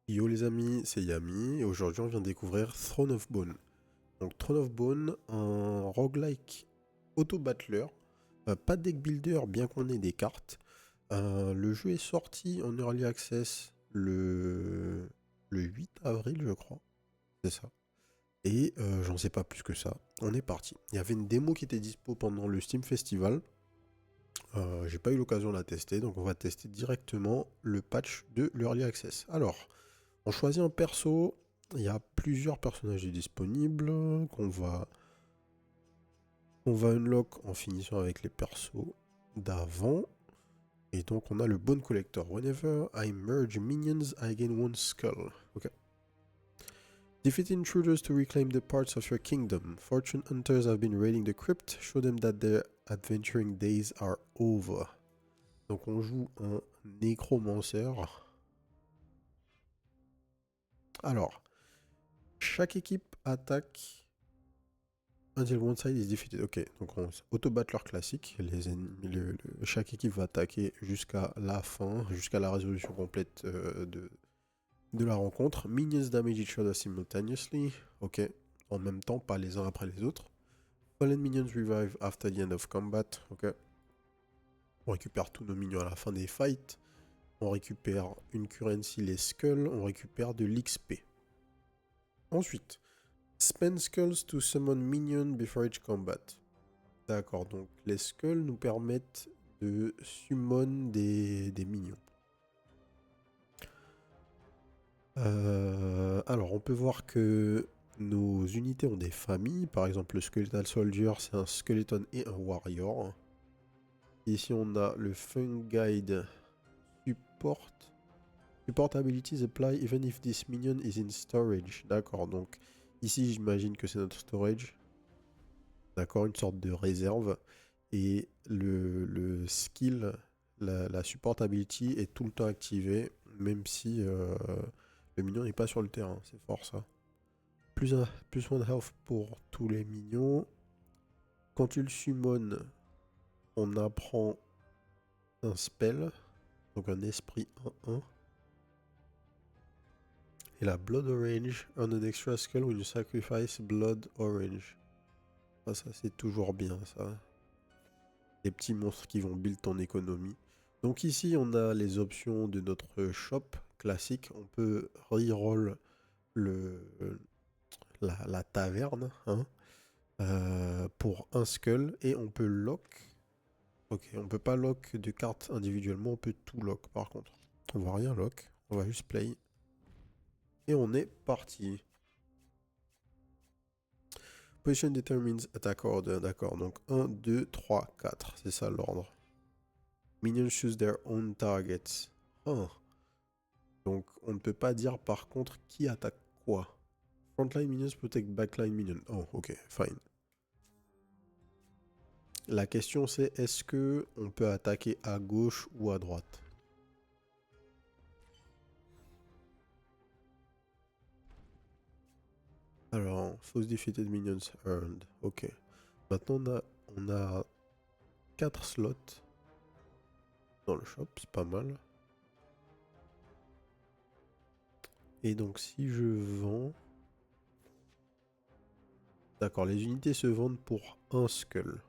Yo les amis, c'est Yami et aujourd'hui on vient de découvrir Throne of Bone. Donc Throne of Bone, un roguelike auto-battler, pas deck builder bien qu'on ait des cartes. Le jeu est sorti en Early Access le 8 avril je crois, c'est ça. Et j'en sais pas plus que ça, on est parti. Il y avait une démo qui était dispo pendant le Steam Festival. J'ai pas eu l'occasion de la tester, donc on va tester directement le patch de l'Early Access. Alors, on choisit un perso, il y a plusieurs personnages disponibles qu'on va unlock en finissant avec les persos d'avant. Et donc on a le Bone Collector. Whenever I merge minions, I gain one skull. Ok. Defeat intruders to reclaim the parts of your kingdom. Fortune hunters have been raiding the crypt. Show them that their adventuring days are over. Donc on joue un nécromancer. Alors, chaque équipe attaque until one side is defeated. Ok, donc on auto-battler classique. Les ennemis, chaque équipe va attaquer jusqu'à la fin, jusqu'à la résolution complète de la rencontre. Minions damage each other simultaneously. Ok, en même temps, pas les uns après les autres. Fallen minions revive after the end of combat. Ok. On récupère tous nos minions à la fin des fights. On récupère une currency, les skulls. On récupère de l'XP. Ensuite, spend skulls to summon minions before each combat. D'accord, donc les skulls nous permettent de summon des minions. Alors, on peut voir que nos unités ont des familles. Par exemple, le Skeletal Soldier, c'est un Skeleton et un Warrior. Ici, on a le Fungide Support. Support abilities apply even if this minion is in storage. D'accord, donc ici, j'imagine que c'est notre storage. D'accord, une sorte de réserve. Et le skill, la support ability est tout le temps activée, même si le minion n'est pas sur le terrain. C'est fort ça. Plus 1 health pour tous les minions. Quand tu le summon, on apprend un spell, donc un esprit 1-1. Et la Blood Orange, earn an extra skull when you sacrifice Blood Orange. Ça c'est toujours bien ça. Des petits monstres qui vont build ton économie. Donc ici, on a les options de notre shop classique. On peut reroll la taverne pour un skull et on peut lock. Ok, on peut pas lock de cartes individuellement, on peut tout lock par contre. On va rien lock, on va juste play. Et on est parti. Position determines attack order, d'accord. Donc 1, 2, 3, 4, c'est ça l'ordre. Minions choose their own targets. Oh. Donc on ne peut pas dire par contre qui attaque quoi. Frontline minions protect backline minions. Oh ok, fine. La question c'est est-ce que on peut attaquer à gauche ou à droite? Alors, Force defeated minions earned. Ok. Maintenant on a 4 slots dans le shop, c'est pas mal. Et donc si je vends... D'accord, les unités se vendent pour un skull.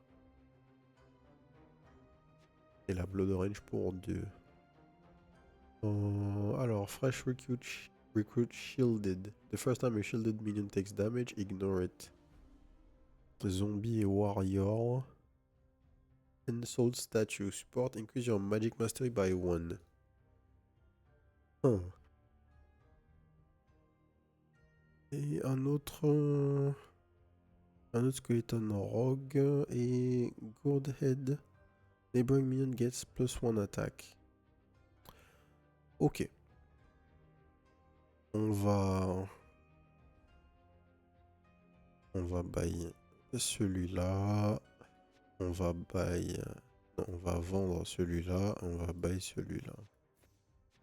Et la Blood Orange pour 2. Alors, Fresh Recruit Shielded. The first time a shielded minion takes damage, ignore it. Zombie et Warrior. Ensouled Statue. Support, increase your magic mastery by 1. Et un autre skeleton rogue et Gourdhead. Neighboring minion gets +1 attack. Ok. On va buy celui-là. On va buy... On va vendre celui-là. On va buy celui-là.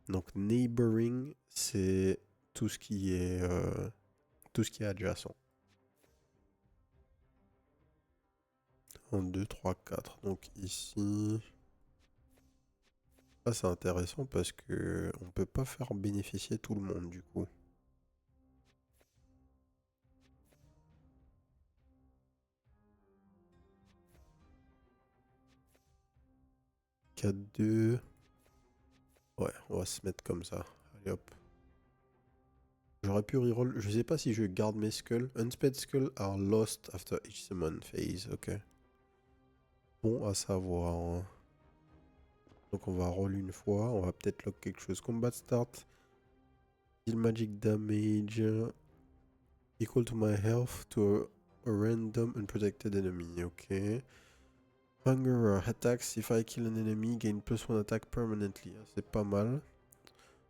Donc neighboring, c'est tout ce qui est adjacent. 1, 2, 3, 4. Donc ici... Ça, c'est intéressant parce que on peut pas faire bénéficier tout le monde du coup. 4-2. Ouais, on va se mettre comme ça. Allez hop. J'aurais pu reroll. Je sais pas si je garde mes skulls. Unspent skulls are lost after each summon phase. Ok. Bon à savoir, hein. Donc on va roll une fois. On va peut-être lock quelque chose. Combat start. Deal magic damage equal to my health to a random unprotected enemy. Ok. Hunger attacks. If I kill an enemy, gain +1 attack permanently. C'est pas mal.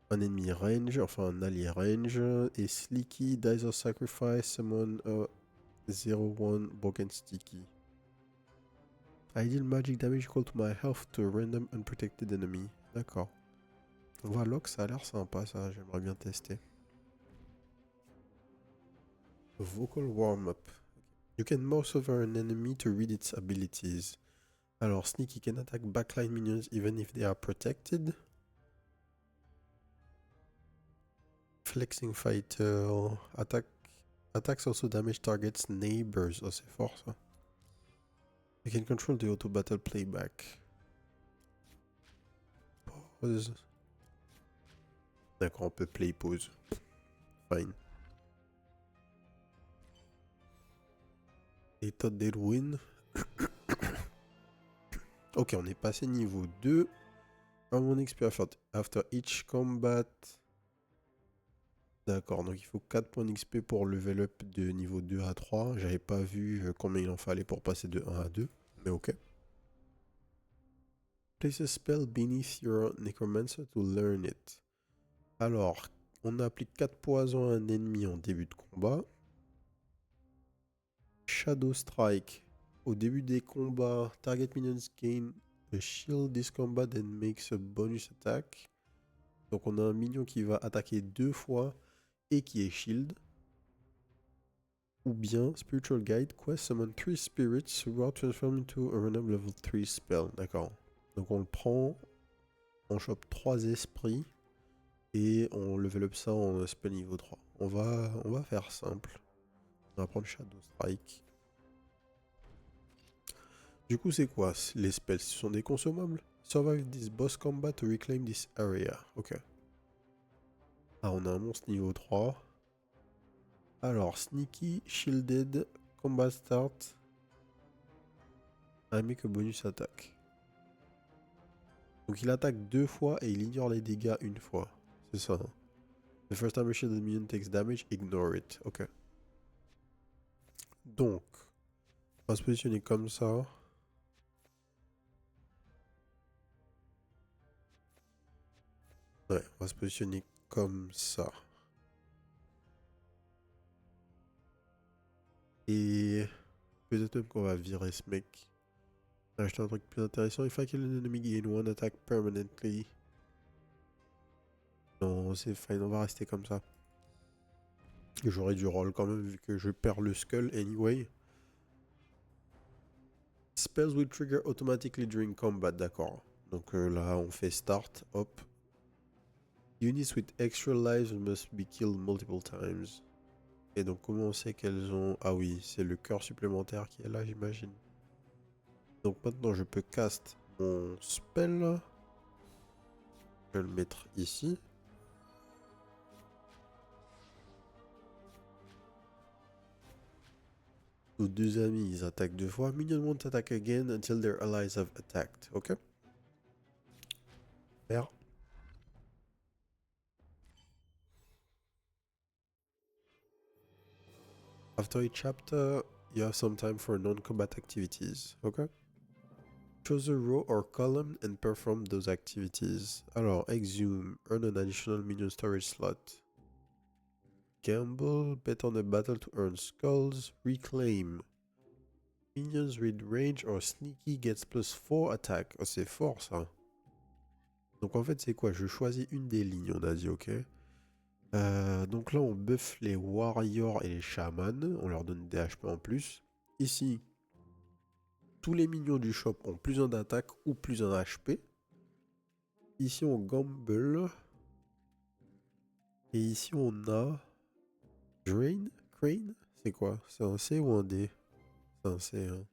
Un ennemi range, enfin un allié range. Et Slicky dies of sacrifice. Summon a 0-1 broken sticky. I deal magic damage equal to my health to a random unprotected enemy. D'accord. On va lock, ça a l'air sympa ça, j'aimerais bien tester. Vocal warm-up. You can mouse over an enemy to read its abilities. Alors, Sneaky can attack backline minions even if they are protected. Flexing fighter. Attacks also damage targets neighbors. Oh, c'est fort ça. You can control the auto battle playback. Pause. D'accord, on peut play pause. Fine. État d'Elwyn. Ok, on est passé niveau 2. Mon XP after each combat. D'accord, donc il faut 4 points d'XP pour level up de niveau 2 à 3. J'avais pas vu combien il en fallait pour passer de 1 à 2, mais ok. Place a spell beneath your necromancer to learn it. Alors, on applique 4 poisons à un ennemi en début de combat. Shadow Strike. Au début des combats, target minions gain a shield this combat and makes a bonus attack. Donc on a un minion qui va attaquer 2 fois et qui est shield. Ou bien Spiritual Guide, quest summon 3 spirits who are transformed into a random level 3 spell. D'accord. Donc on le prend, on chope 3 esprits et on level up ça en spell niveau 3. On va faire simple. On va prendre Shadow Strike. Du coup, c'est quoi les spells? Ce sont des consommables. Survive this boss combat to reclaim this area. Ok. Ah, on a un monstre niveau 3. Alors, Sneaky, Shielded, Combat Start. I make a bonus attack. Donc il attaque 2 fois et il ignore les dégâts une fois. C'est ça. Hein. The first time a shielded minion takes damage, ignore it. Ok. Donc, on va se positionner comme ça. Ouais, on va se positionner comme ça. Et peut-être même qu'on va virer ce mec. Acheter un truc plus intéressant. If I kill an enemy, gain 1 attack permanently. Non, c'est fine, on va rester comme ça. J'aurais du roll quand même vu que je perds le skull anyway. Spells will trigger automatically during combat, d'accord. Donc là, on fait start, hop. Units with extra lives must be killed multiple times. Et donc comment on sait qu'elles ont... Ah oui, c'est le cœur supplémentaire qui est là, j'imagine. Donc maintenant, je peux cast mon spell. Je vais le mettre ici. Nos deux amis, ils attaquent 2 fois. Minions won't attack again until their allies have attacked. Ok. Super. After each chapter, you have some time for non-combat activities. Ok. Choose a row or column and perform those activities. Alors, exhume, earn an additional minion storage slot. Gamble, bet on a battle to earn skulls. Reclaim. Minions with range or sneaky gets +4 attack. Oh, c'est fort ça. Donc en fait, c'est quoi? Je choisis une des lignes, on a dit, ok. Donc là, on buff les warriors et les chamans. On leur donne des HP en plus. Ici, tous les minions du shop ont plus 1 d'attaque ou plus 1 HP. Ici, on gamble. Et ici, on a... Drain? Crane? C'est quoi? C'est un C ou un D? C'est un C, hein.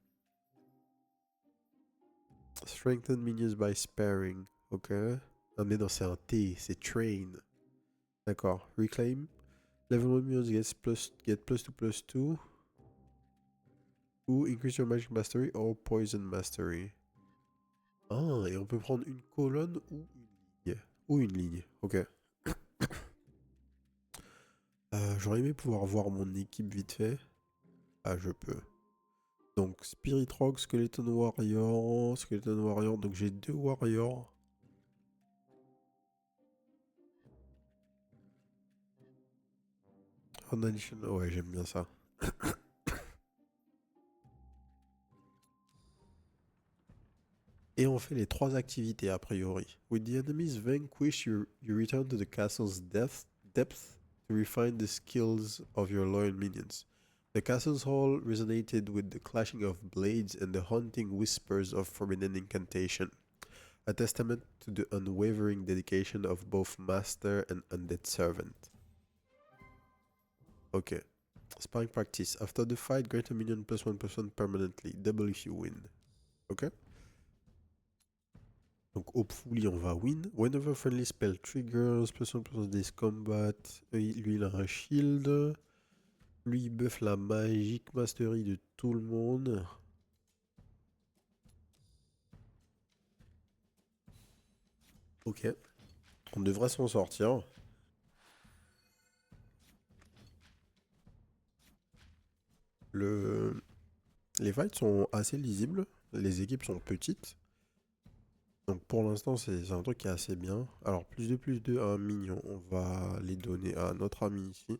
Strengthen minions by sparing. Ok. Ah mais non, c'est un T, c'est train. D'accord. Reclaim. Level 1 minions get plus 2. Ou increase your magic mastery or poison mastery. Ah, et on peut prendre une colonne ou une ligne. Ou une ligne, ok. J'aurais aimé pouvoir voir mon équipe vite fait. Ah, je peux. Donc, Spirit Rock, Skeleton Warrior, Skeleton Warrior. Donc, j'ai 2 Warriors. En addition, ouais, j'aime bien ça. Et on fait les 3 activités a priori. With the enemies vanquished, you return to the castle's depth to refine the skills of your loyal minions. The castle's hall resonated with the clashing of blades and the haunting whispers of forbidden incantation, a testament to the unwavering dedication of both master and undead servant. Ok. Sparring practice. After the fight, grant a minion +1/+1 permanently. Double if you win. Ok. Donc hopefully on va win. Whenever friendly spell triggers, +1/+1 this combat. Lui il a un shield. Lui il buff la magic mastery de tout le monde. Ok. On devrait s'en sortir. Les fights sont assez lisibles. Les équipes sont petites. Donc pour l'instant c'est un truc qui est assez bien. Alors +2/+2 à un minion. On va les donner à notre ami ici.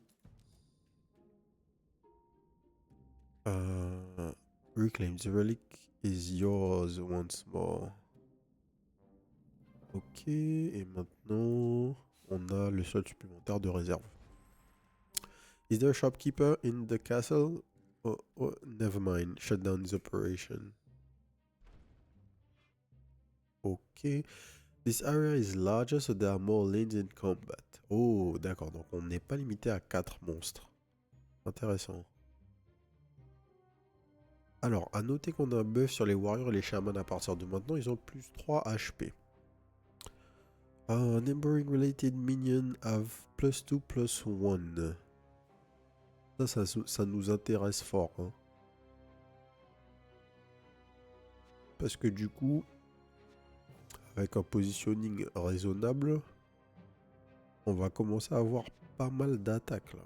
Reclaim the relic is yours once more. Ok, et maintenant, on a le slot supplémentaire de réserve. Is there a shopkeeper in the castle? Oh, never mind, shut down this operation. Ok. This area is larger, so there are more lanes in combat. Oh, d'accord, donc on n'est pas limité à 4 monstres. Intéressant. Alors, à noter qu'on a un buff sur les warriors et les shamans à partir de maintenant, ils ont +3 HP. Neighboring related minion have +2/+1. Ça nous intéresse fort. Hein. Parce que du coup, avec un positioning raisonnable, on va commencer à avoir pas mal d'attaques là.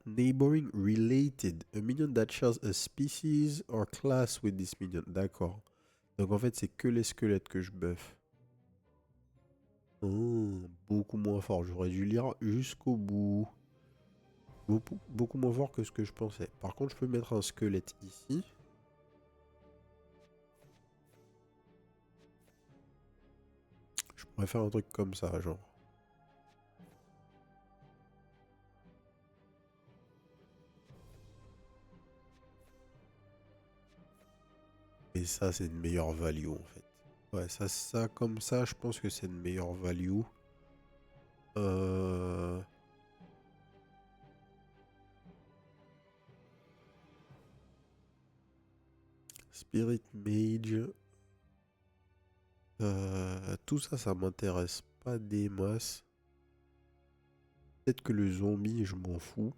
Neighboring related. A minion that shares a species or class with this minion. D'accord. Donc en fait, c'est que les squelettes que je buff. Oh, beaucoup moins fort. J'aurais dû lire jusqu'au bout. Beaucoup moins fort que ce que je pensais. Par contre, je peux mettre un squelette ici. Je pourrais faire un truc comme ça, genre. Et ça, c'est une meilleure value en fait. Ouais, ça comme ça, je pense que c'est une meilleure value. Euh... Spirit Mage. Tout ça, ça m'intéresse pas des masses. Peut-être que le zombie, je m'en fous.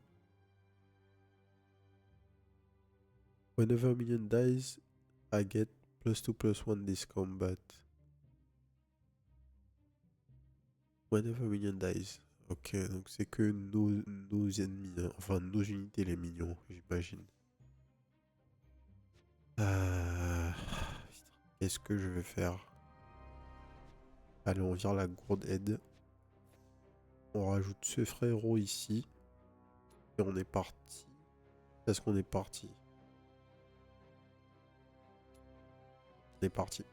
Whenever a minion dies, I get +2/+1 this combat. Whenever a minion dies. Ok, donc c'est que nos ennemis, hein. Enfin nos unités les minions, j'imagine. Qu'est-ce que je vais faire? Allez, on vire la gourde aide. On rajoute ce frérot ici. Et on est parti. Est-ce qu'on est parti? On est parti.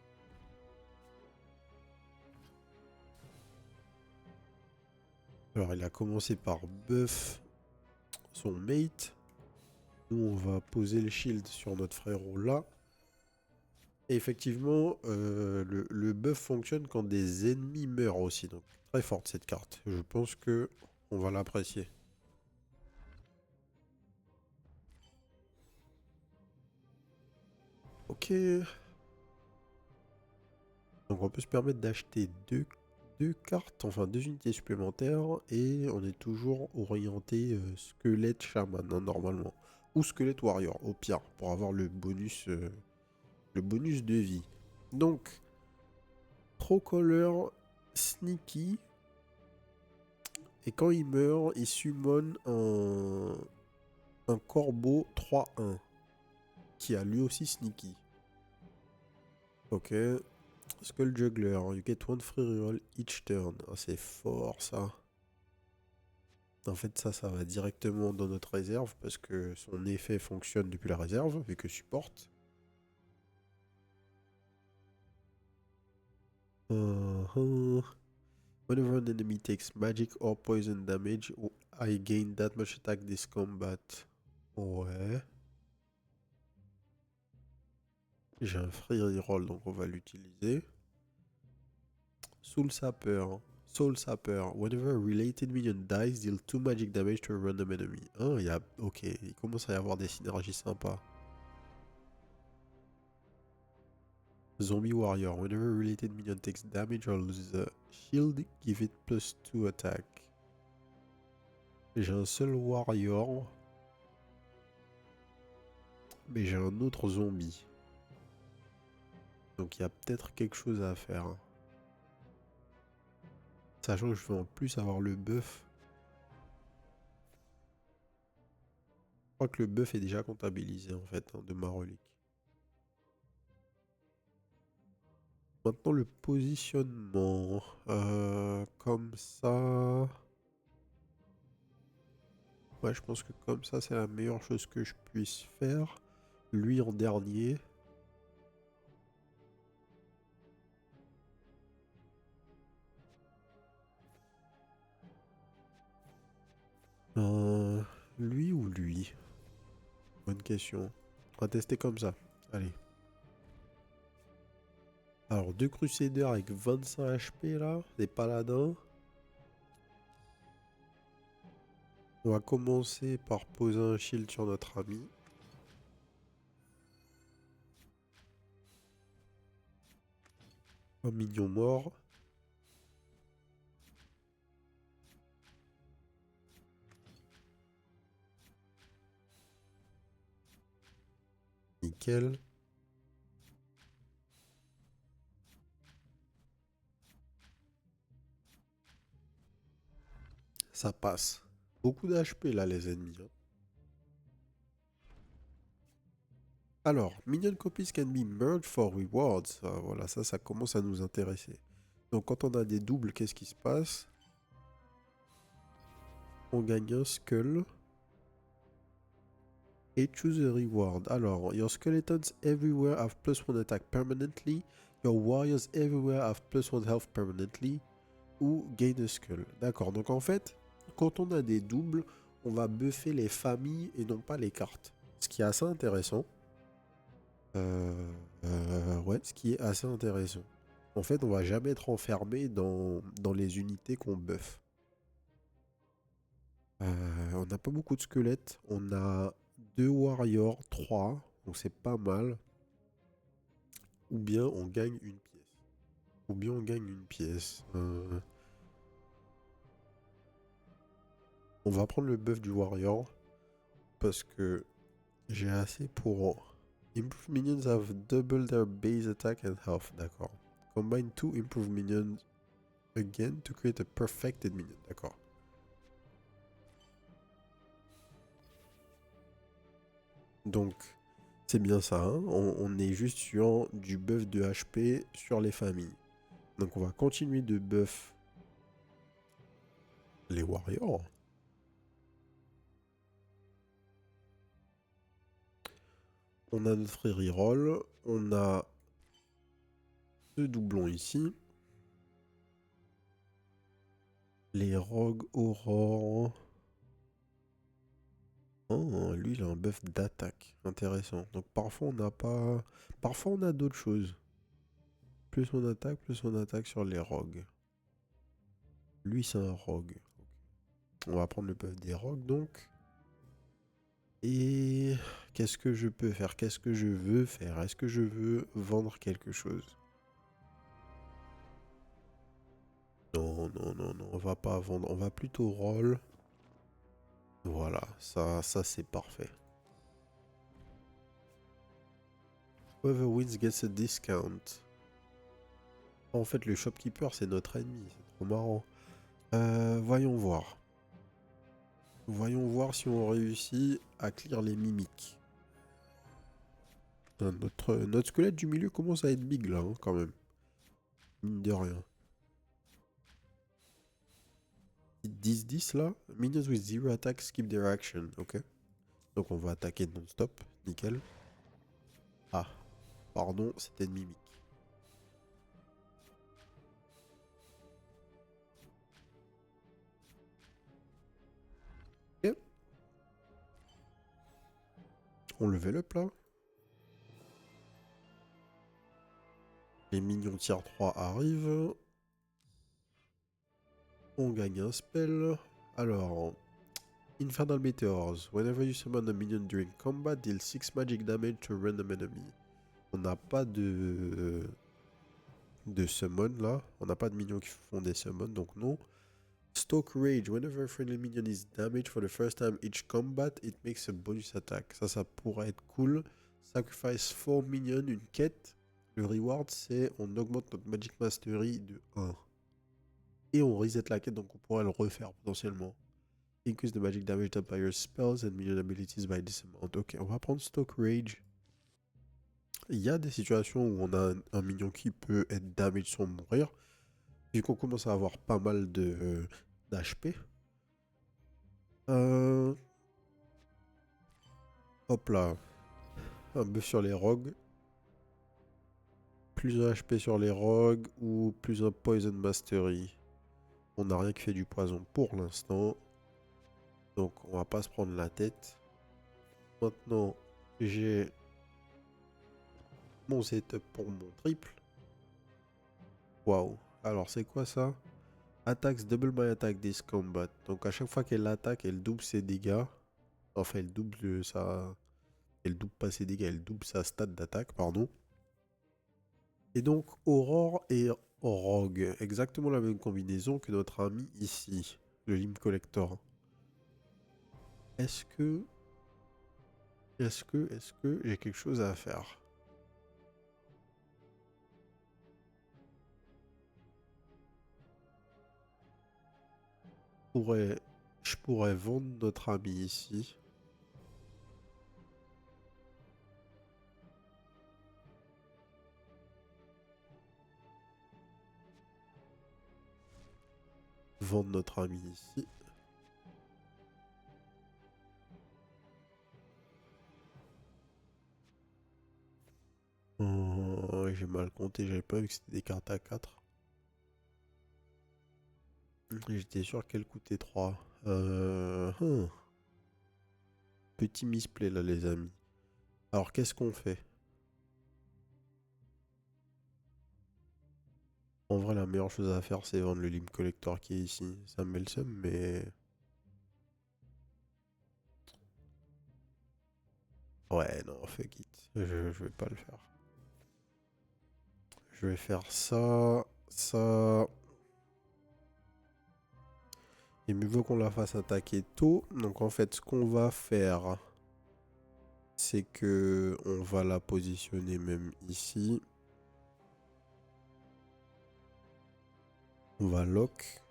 Alors, il a commencé par buff son mate. Nous, on va poser le shield sur notre frérot là. Et effectivement, le buff fonctionne quand des ennemis meurent aussi. Donc très forte cette carte. Je pense que on va l'apprécier. Ok. Donc on peut se permettre d'acheter deux cartes, enfin deux unités supplémentaires. Et on est toujours orienté squelette chaman, hein, normalement. Ou squelette warrior, au pire, pour avoir le bonus de vie. Donc, Trollcaller Sneaky. Et quand il meurt, il summon un corbeau 3-1. Qui a lui aussi Sneaky. Ok. Skull Juggler. You get one free reroll each turn. Ah, c'est fort ça. En fait, ça va directement dans notre réserve. Parce que son effet fonctionne depuis la réserve. Vu que support. Whenever an enemy takes magic or poison damage, I gain that much attack this combat. Ouais. J'ai un free reroll, donc on va l'utiliser. Soul Sapper. Soul Sapper. Whenever a related minion dies, deal 2 magic damage to a random enemy. Ah, il y a... Ok, il commence à y avoir des synergies sympas. Zombie Warrior. Whenever a related minion takes damage or loses a shield, give it +2 attack. J'ai un seul Warrior. Mais j'ai un autre zombie. Donc il y a peut-être quelque chose à faire. Sachant que je veux en plus avoir le buff. Je crois que le buff est déjà comptabilisé en fait, hein, de ma relique. Maintenant le positionnement. Comme ça. Ouais, je pense que comme ça c'est la meilleure chose que je puisse faire. Lui en dernier. Lui ou lui? Bonne question. On va tester comme ça. Allez. Alors, deux Crusaders avec 25 HP là. Des paladins. On va commencer par poser un shield sur notre ami. Un minion mort. Nickel. Ça passe. Beaucoup d'HP là les ennemis, hein. Alors, minion copies can be merged for rewards. Ah, voilà, ça commence à nous intéresser. Donc quand on a des doubles, qu'est-ce qui se passe? On gagne un skull. Et choose a reward. Alors, your skeletons everywhere have +1 attack permanently. Your warriors everywhere have +1 health permanently. Ou gain a skull. D'accord, donc en fait, quand on a des doubles, on va buffer les familles et non pas les cartes. Ce qui est assez intéressant. Ouais, ce qui est assez intéressant. En fait, on va jamais être enfermé dans les unités qu'on buff. On n'a pas beaucoup de squelettes. On a 2 warriors, 3. Donc c'est pas mal. Ou bien on gagne une pièce. Ou bien on gagne une pièce. On va prendre le buff du warrior. Parce que j'ai assez pour... Improve minions have double their base attack and health. D'accord. Combine 2 improve minions again to create a perfected minion. D'accord. Donc, c'est bien ça. Hein, on est juste sur du buff de HP sur les familles. Donc, on va continuer de buff les warriors. On a notre reroll. On a deux doublons ici. Les rogues aurore. Oh, lui, il a un buff d'attaque. Intéressant. Donc parfois, on n'a pas... Parfois, on a d'autres choses. Plus on attaque sur les rogues. Lui, c'est un rogue. On va prendre le buff des rogues, donc. Et... Qu'est-ce que je peux faire? Qu'est-ce que je veux faire? Est-ce que je veux vendre quelque chose? Non, non, non, non. On va pas vendre. On va plutôt roll. Voilà. Ça c'est parfait. Whoever wins gets a discount. En fait, le shopkeeper, c'est notre ennemi. C'est trop marrant. Voyons voir. Voyons voir si on réussit à clear les mimiques. Notre squelette du milieu commence à être big là, hein, quand même. Mine de rien. 10-10 là. Minions with zero attack skip their action. Ok. Donc on va attaquer non-stop. Nickel. Ah. Pardon, c'était une mimique. Ok. On level up là. Les minions tier 3 arrivent. On gagne un spell. Alors, Infernal Meteors. Whenever you summon a minion during combat, deal 6 magic damage to a random enemy. On n'a pas de summon là. On n'a pas de minions qui font des summons, donc non. Stoke Rage. Whenever a friendly minion is damaged for the first time each combat, it makes a bonus attack. Ça pourrait être cool. Sacrifice 4 minions, une quête. Le reward, c'est on augmente notre Magic Mastery de 1. Et on reset la quête, donc on pourrait le refaire potentiellement. Increase the magic damage done by your spells and minion abilities by this amount. Ok, on va prendre Stoke Rage. Il y a des situations où on a un minion qui peut être damage sans mourir. Vu qu'on commence à avoir pas mal de d'HP. Hop là. Un buff sur les rogues. Plus un HP sur les rogues ou plus un Poison Mastery. On n'a rien qui fait du poison pour l'instant. Donc on va pas se prendre la tête. Maintenant, j'ai mon setup pour mon triple. Waouh. Alors c'est quoi ça? Attacks double my attack this combat. Donc à chaque fois qu'elle attaque, elle double ses dégâts. Enfin, elle double sa... Elle double pas ses dégâts, elle double sa stat d'attaque, pardon. Et donc Aurore et Rogue. Exactement la même combinaison que notre ami ici. Le Limb Collector. Est-ce que j'ai quelque chose à faire? Je pourrais vendre notre ami ici. Vendre notre ami ici. Oh, j'ai mal compté, j'avais pas vu que c'était des cartes à 4. J'étais sûr qu'elle coûtait 3. Petit misplay là les amis. Alors qu'est-ce qu'on fait? En vrai la meilleure chose à faire c'est vendre le Limb Collector qui est ici. Ça me met le seum mais... Ouais non fuck it. Je vais pas le faire. Je vais faire ça. Ça. Et mieux vaut qu'on la fasse attaquer tôt. Donc en fait ce qu'on va faire... C'est que on va la positionner même ici. On va lock.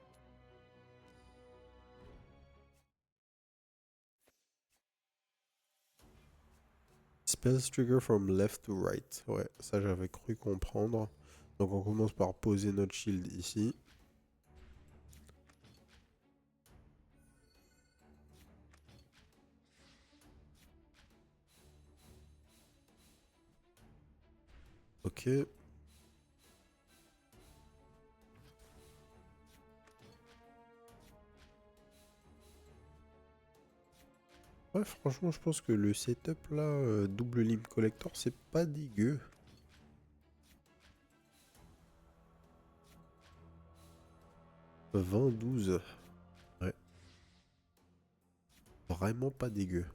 Spells trigger from left to right. Ouais, ça j'avais cru comprendre. Donc on commence par poser notre shield ici. Ok. Ouais, franchement, je pense que le setup là, double limb collector, c'est pas dégueu. 20-12. Ouais, vraiment pas dégueu.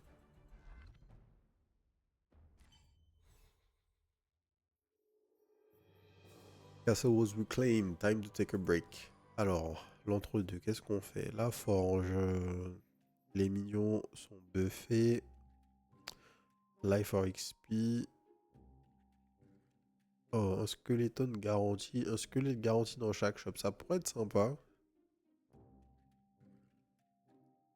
Castle was reclaimed, time to take a break. Alors, l'entre-deux, qu'est-ce qu'on fait? La forge. Les minions sont buffés. Life or XP. Oh, un skeleton garanti. Un squelette garanti dans chaque shop. Ça pourrait être sympa.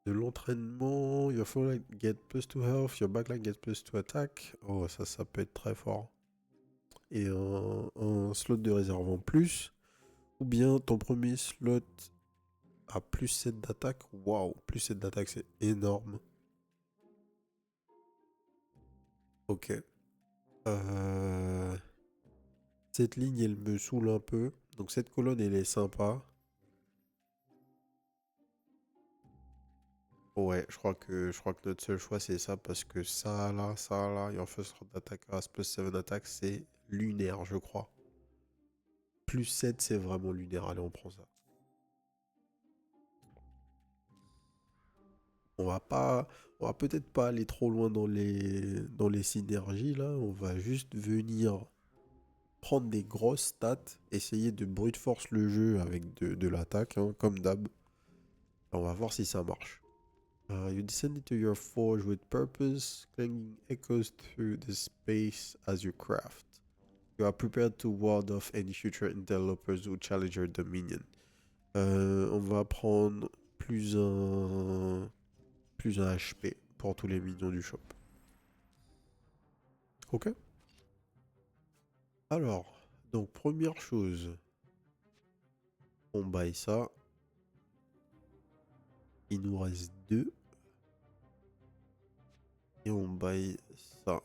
De l'entraînement. Your front get plus to health. Your backline get plus to attack. Oh, ça peut être très fort. Et un slot de réserve en plus. Ou bien ton premier slot a plus 7 d'attaque. Waouh, plus 7 d'attaque, c'est énorme. Ok. Cette ligne, elle me saoule un peu. Donc cette colonne, elle est sympa. Ouais, je crois que notre seul choix, c'est ça. Parce que ça là, your first round d'attaque plus 7 attaque, c'est lunaire, je crois. Plus 7, c'est vraiment lunaire. Allez, on prend ça. On va pas, on va peut-être pas aller trop loin dans les synergies là. On va juste venir prendre des grosses stats, essayer de brute force le jeu avec de l'attaque, hein, comme d'hab. On va voir si ça marche. You descend into your forge with purpose, clanging echoes through the space as you craft. You are prepared to ward off any future interlopers who challenge your dominion. On va prendre plus un HP pour tous les minions du shop. Ok. Alors, donc première chose, on baille ça. Il nous reste deux. Et on baille ça.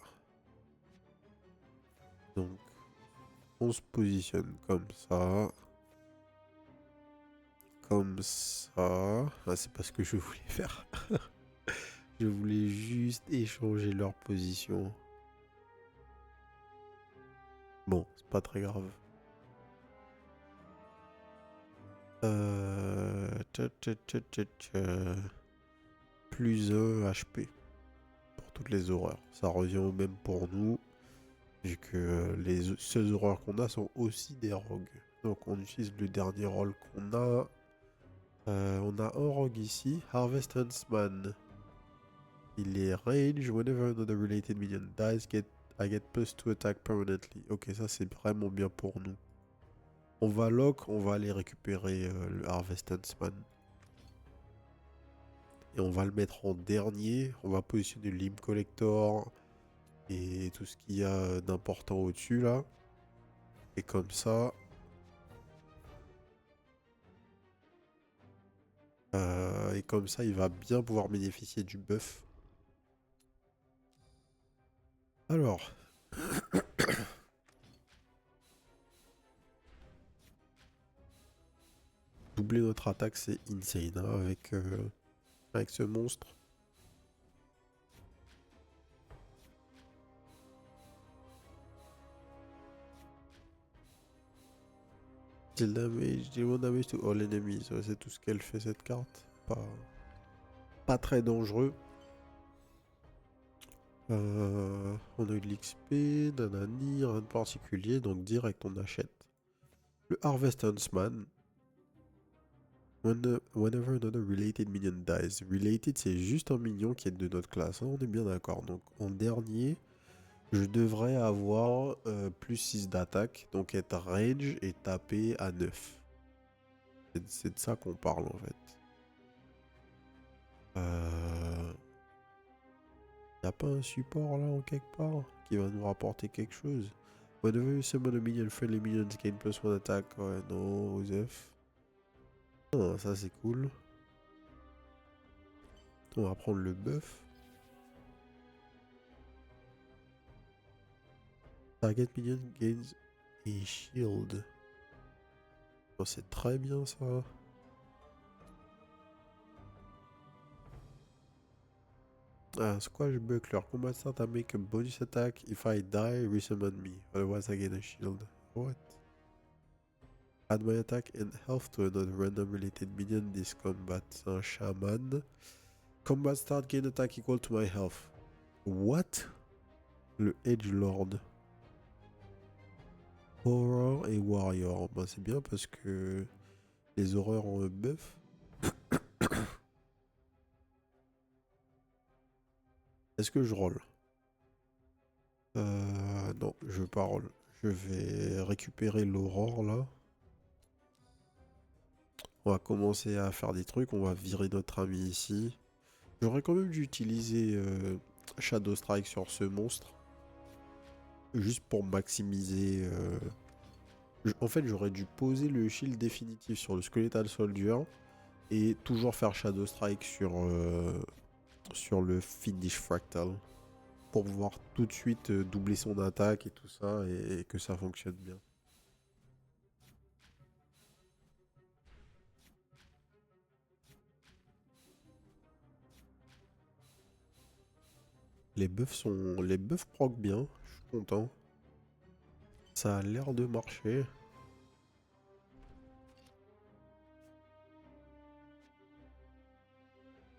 Donc, on se positionne comme ça. Comme ça. Ah, c'est pas ce que je voulais faire. Je voulais juste échanger leur position. Bon, c'est pas très grave. Plus 1 HP pour toutes les horreurs. Ça revient au même pour nous. Vu que les seules horreurs qu'on a sont aussi des rogues. Donc on utilise le dernier rôle qu'on a. On a un rogue ici, Harvest Huntsman. Il est range, whenever another related minion dies, I get plus to attack permanently. Ok, ça c'est vraiment bien pour nous. On va lock, on va aller récupérer le Harvest Huntsman. Et on va le mettre en dernier. On va positionner le Limb Collector et tout ce qu'il y a d'important au-dessus là. Et comme ça, il va bien pouvoir bénéficier du buff. Alors, doubler notre attaque, c'est insane hein, avec ce monstre. Deal damage to all enemies. Ouais, c'est tout ce qu'elle fait cette carte. Pas très dangereux. On a eu de l'XP, nanani, rien de particulier, donc direct on achète. Le Harvest Huntsman. Whenever another related minion dies. Related, c'est juste un minion qui est de notre classe, hein, on est bien d'accord. Donc en dernier, je devrais avoir plus 6 d'attaque, donc être range et taper à 9. C'est de ça qu'on parle en fait. Y a pas un support là en quelque part qui va nous rapporter quelque chose? Whenever you summon a minion, friendly minions gain plus 1 attack. Ouais, non, Osef. Ah, ça c'est cool. On va prendre le buff. Target minion gains a shield. Oh, c'est très bien ça. « Squashbuckler. Combat start, I make a bonus attack. If I die, resummon me. Otherwise, I gain a shield. What? Add my attack and health to another random related minion this combat. C'est un shaman. Combat start, gain attack equal to my health. What? Le Edgelord. Horror et Warrior. Ben, c'est bien parce que les horreurs ont un buff. Est-ce que je roll? Non, je veux pas roll. Je vais récupérer l'aurore là. On va commencer à faire des trucs. On va virer notre ami ici. J'aurais quand même dû utiliser Shadow Strike sur ce monstre. Juste pour maximiser... En fait, j'aurais dû poser le shield définitif sur le Skeletal Soldier. Et toujours faire Shadow Strike sur le Finish Fractal. Pour pouvoir tout de suite doubler son attaque et tout ça. Et que ça fonctionne bien. Les buffs proc bien. Je suis content. Ça a l'air de marcher.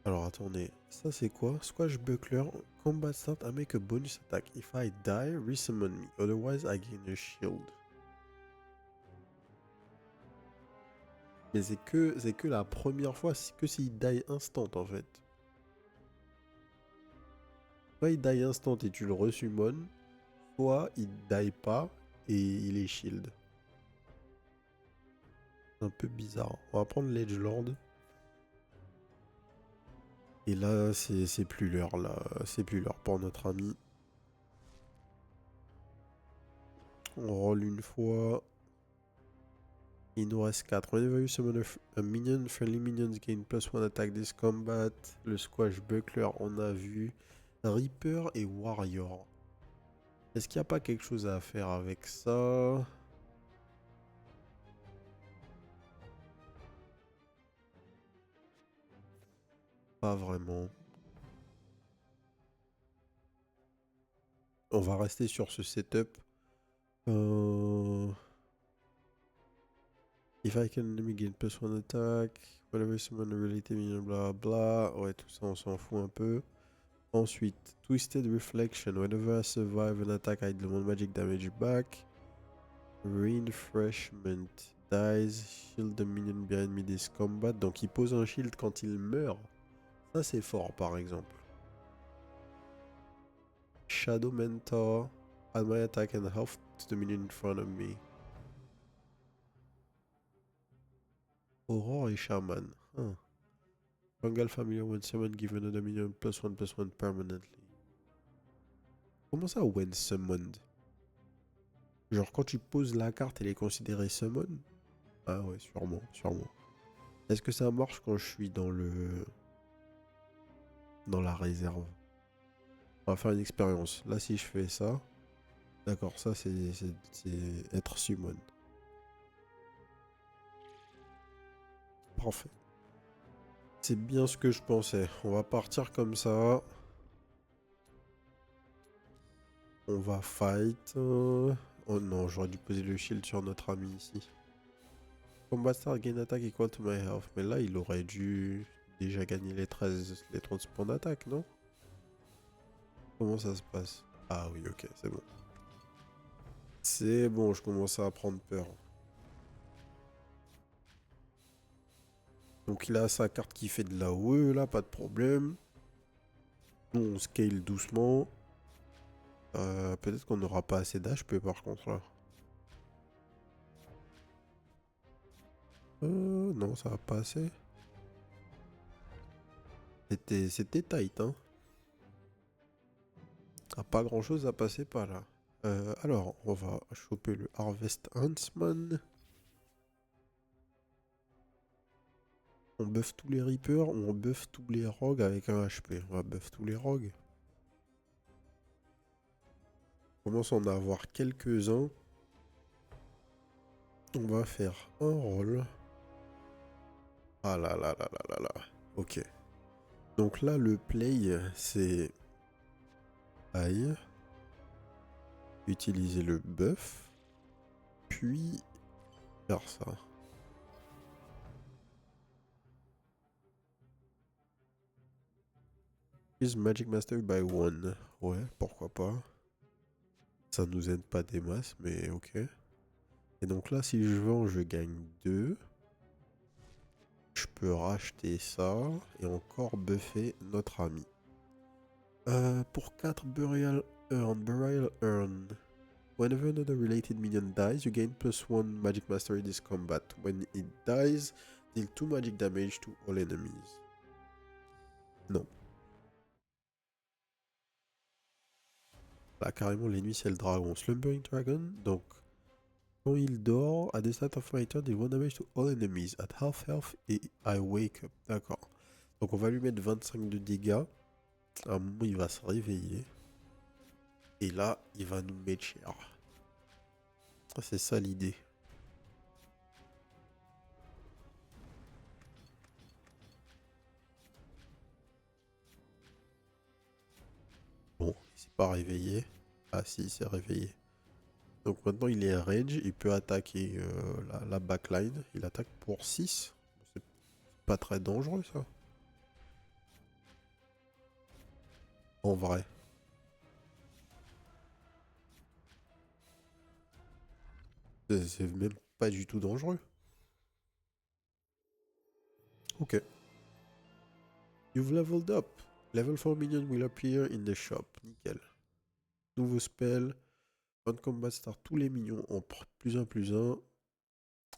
Alors attendez, ça c'est quoi? Squashbuckler, combat start, I make a bonus attack. If I die, resummon me. Otherwise, I gain a shield. Mais c'est que la première fois, c'est que s'il die instant en fait. Soit il die instant et tu le resummon, soit il die pas et il est shield. Un peu bizarre. On va prendre l'Edgelord. Et là, c'est plus l'heure là. C'est plus l'heure pour notre ami. On roll une fois. Il nous reste 4. Whenever you summon a minion, friendly minions gain +1 attack this combat. Le Squashbuckler, on a vu. Reaper et Warrior. Est-ce qu'il n'y a pas quelque chose à faire avec ça? Pas vraiment. On va rester sur ce setup. If I can enemy gain +1 attack. Whenever summon a related minion, bla bla. Ouais, tout ça, on s'en fout un peu. Ensuite, Twisted Reflection. Whenever I survive an attack, I demand magic damage back. Reinforcement. Dies. Shield the minion behind me this combat. Donc il pose un shield quand il meurt. Ça c'est fort par exemple. Shadow Mentor. Add my attack and health to the minion in front of me. Aurore et Shaman. Huh. Jungle Familiar when summon give another minion +1/+1 permanently. Comment ça when summoned? Genre quand tu poses la carte, elle est considérée summon? Ah ouais, sûrement, sûrement. Est-ce que ça marche quand je suis dans la réserve? On va faire une expérience. Là, si je fais ça, d'accord, ça c'est être summon. Parfait. C'est bien ce que je pensais. On va partir comme ça. On va fight. Oh non, j'aurais dû poser le shield sur notre ami ici. Combat start, gain attack equal to my health. Mais là, il aurait dû déjà gagner les 30 points d'attaque, non? Comment ça se passe? Ah oui, ok, c'est bon. C'est bon, je commence à prendre peur. Donc il a sa carte qui fait de la OE, là, pas de problème. Nous, on scale doucement. Peut-être qu'on n'aura pas assez d'HP par contre, là. Non, ça va pas assez. C'était tight, hein. Ah, pas grand chose à passer par là. Alors, on va choper le Harvest Huntsman. On buff tous les Reapers ou on buff tous les Rogues avec un HP? On va buff tous les Rogues. On commence à en avoir quelques-uns. On va faire un roll. Ah là là là là là là. Ok. Donc là, le play, c'est aïe, utiliser le buff, puis faire ça. Use Magic Mastery by 1. Ouais, pourquoi pas. Ça nous aide pas des masses, mais ok. Et donc là, si je vends, je gagne 2. Je peux racheter ça et encore buffer notre ami. Pour 4 Burial Urn. Whenever another related minion dies, you gain +1 Magic Mastery this combat. When it dies, deal 2 magic damage to all enemies. Non. Là, carrément, l'ennemi, c'est le dragon. Slumbering Dragon, donc, quand il dort, at the start of my turn, deal 1 damage to all enemies. At half health, et I wake up. D'accord. Donc, on va lui mettre 25 de dégâts. À un moment, il va se réveiller. Et là, il va nous mettre cher. C'est ça l'idée. Bon, il s'est pas réveillé. Ah si, il s'est réveillé. Donc maintenant il est range, il peut attaquer la backline. Il attaque pour 6. C'est pas très dangereux ça. En vrai. C'est même pas du tout dangereux. Ok. You've leveled up. Level 4 minion will appear in the shop. Nickel. Nouveau spell. On combat start, tous les minions en +1/+1.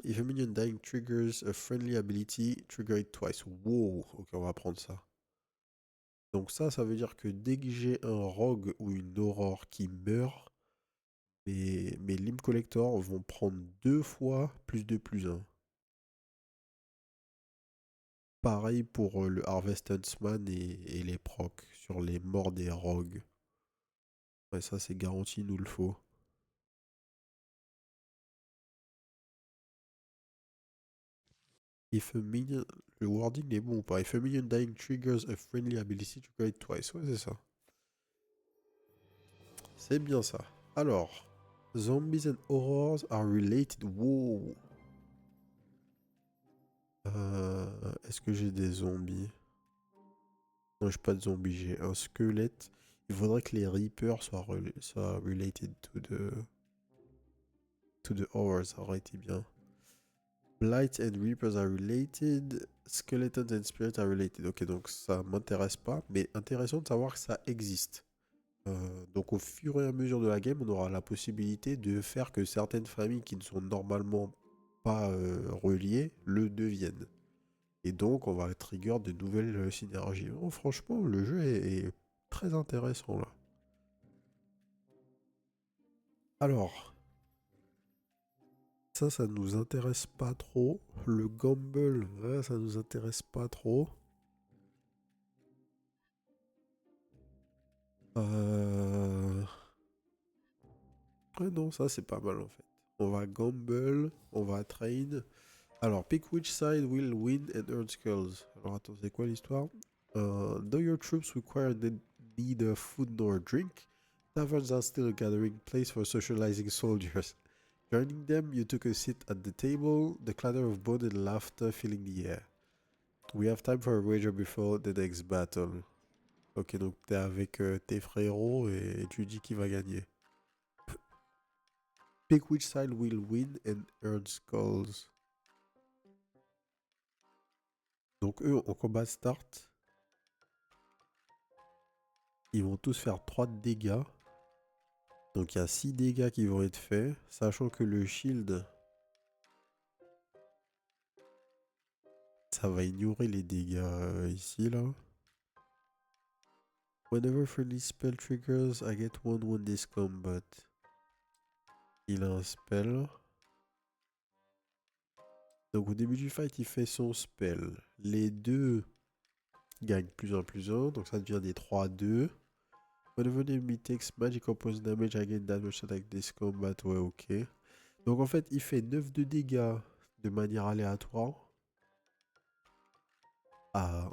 If a minion dying triggers a friendly ability, trigger it twice. Wow. Ok, on va prendre ça. Donc ça veut dire que dès que j'ai un rogue ou une aurore qui meurt, mes limb collectors vont prendre 2 fois +2/+1. Pareil pour le Harvest Huntsman et les procs sur les morts des rogues. Ouais, ça c'est garanti, nous le faut. If a minion... Le wording est bon ou pas? If a minion dying triggers a friendly ability, trigger it twice. Ouais, c'est ça. C'est bien ça. Alors, zombies and horrors are related. Wow. Est-ce que j'ai des zombies? Non, j'ai pas de zombies, j'ai un squelette. Il faudrait que les Reapers soient related to the horrors, ça aurait été bien. Blight and Reapers are related. Skeletons and Spirits are related. Ok, donc ça m'intéresse pas, mais intéressant de savoir que ça existe. Donc au fur et à mesure de la game, on aura la possibilité de faire que certaines familles qui ne sont normalement pas reliées le deviennent. Et donc on va trigger de nouvelles synergies. Oh, franchement, le jeu est très intéressant là. Alors, ça nous intéresse pas trop. Le gamble, ouais, ça nous intéresse pas trop. Ouais, non, ça c'est pas mal en fait. On va gamble, on va train. Alors, pick which side will win and earn skulls. Alors, attends, c'est quoi l'histoire? Though your troops require neither food nor drink, taverns are still a gathering place for socializing soldiers. Joining them, you took a seat at the table, the clatter of bone and laughter filling the air. We have time for a wager before the next battle. Ok, donc t'es avec tes frérots et tu dis qui va gagner. Pick which side will win and earn skulls. Donc eux, en combat start, ils vont tous faire 3 de dégâts. Donc il y a 6 dégâts qui vont être faits, sachant que le shield, ça va ignorer les dégâts ici là. Whenever friendly spell triggers, I get 1/1 this combat. Il a un spell. Donc au début du fight, il fait son spell. Les deux gagnent +1/+1, donc ça devient des 3-2. Whenever the enemy takes magic opposing damage, I gain damage attack this combat. Ouais, ok. Donc en fait, il fait 9 de dégâts de manière aléatoire.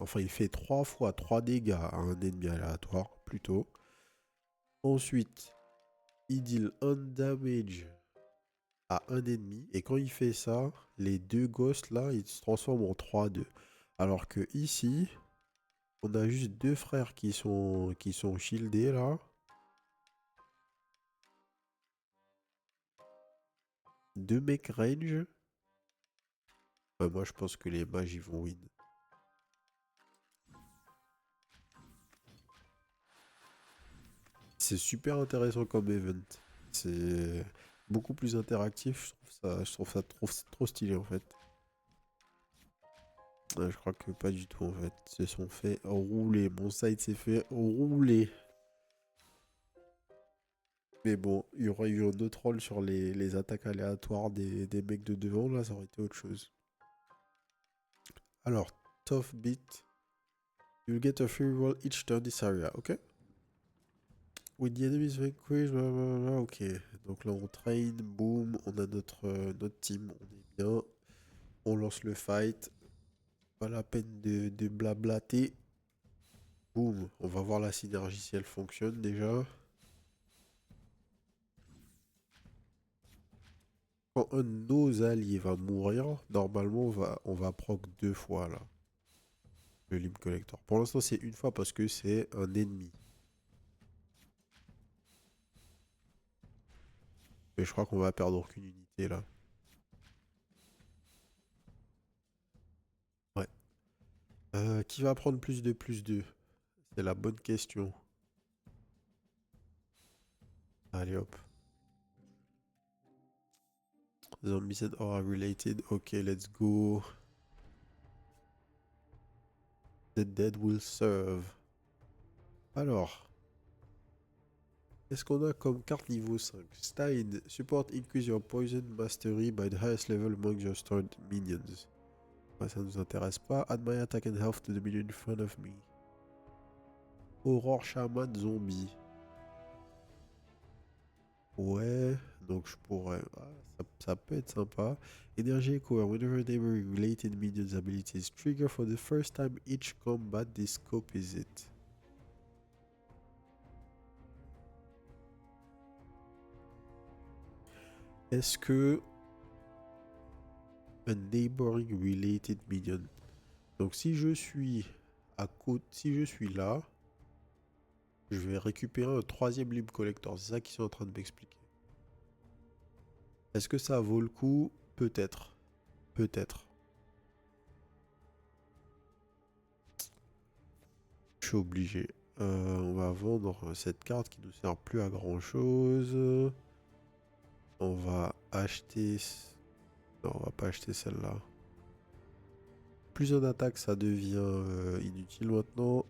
Enfin, il fait 3 fois 3 dégâts à un ennemi aléatoire, plutôt. Ensuite, il deal un damage à un ennemi. Et quand il fait ça, les deux ghosts là, ils se transforment en 3-2. Alors que ici, on a juste deux frères qui sont shieldés là. Deux mecs range. Moi, je pense que les mages, ils vont win. C'est super intéressant comme event. C'est beaucoup plus interactif. Je trouve ça trop stylé en fait. Je crois que pas du tout en fait. Ils se sont fait rouler. Mon site s'est fait rouler. Mais bon, il y aurait eu un autre rôle sur les attaques aléatoires des mecs de devant. Là, ça aurait été autre chose. Alors, tough beat. You'll get a free roll each turn this area. Ok. With the enemies vanquished, blablabla. Ok. Donc là, on train. Boom. On a notre team. On est bien. On lance le fight. Pas la peine de blablater. Boum, on va voir la synergie si elle fonctionne déjà. Quand un de nos alliés va mourir, normalement on va proc 2 fois là, le Limb Collector. Pour l'instant c'est une fois parce que c'est un ennemi. Mais je crois qu'on va perdre aucune unité là. Ouais. Qui va prendre plus 2? C'est la bonne question. Allez hop. Zombies and aura related. Ok, let's go. The dead will serve. Alors, qu'est-ce qu'on a comme carte niveau 5? Stein, support increase your poison mastery by the highest level among your stored minions. Ouais, ça nous intéresse pas. Add my attack and health to the minion in front of me. Aurore Shaman Zombie. Ouais, donc je pourrais. Ça peut être sympa. Energy Echo, whenever neighbor related minions abilities trigger for the first time each combat, this scope is it. Est-ce que un neighboring related minion. Donc si je suis à côté, si je suis là, je vais récupérer un troisième Limb Collector. C'est ça qu'ils sont en train de m'expliquer. Est-ce que ça vaut le coup? Peut-être. Peut-être. Je suis obligé. On va vendre cette carte qui nous sert plus à grand chose. On va acheter. Non, on va pas acheter celle-là. Plus on attaque, ça devient inutile maintenant.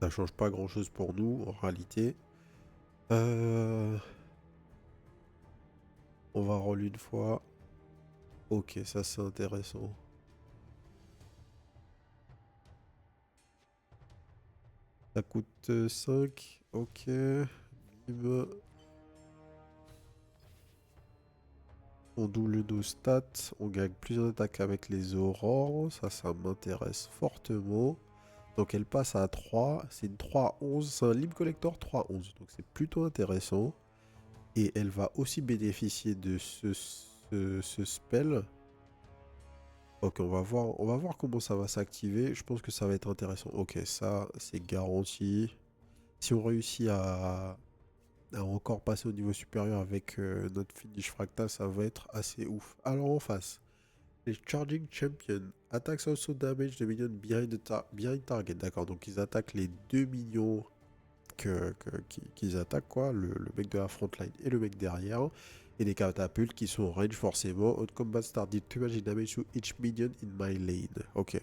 Ça change pas grand chose pour nous en réalité. On va roll une fois. Ok, ça c'est intéressant. Ça coûte 5. Ok. Bim. On double nos stats. On gagne plus d'attaques avec les aurores. Ça m'intéresse fortement. Donc elle passe à 3. C'est une 3-11. C'est un Limb Collector 3-11. Donc c'est plutôt intéressant. Et elle va aussi bénéficier de ce spell. Ok, on va voir comment ça va s'activer. Je pense que ça va être intéressant. Ok, ça, c'est garanti. Si on réussit à encore passer au niveau supérieur avec notre finish fractal, ça va être assez ouf. Alors en face, les Charging Champion attacks also damage the minion behind target. D'accord, donc ils attaquent les deux minions qu'ils attaquent, quoi. Le mec de la frontline et le mec derrière. Et des catapultes qui sont en range forcément. On combat start deal too much damage to each minion in my lane. Ok.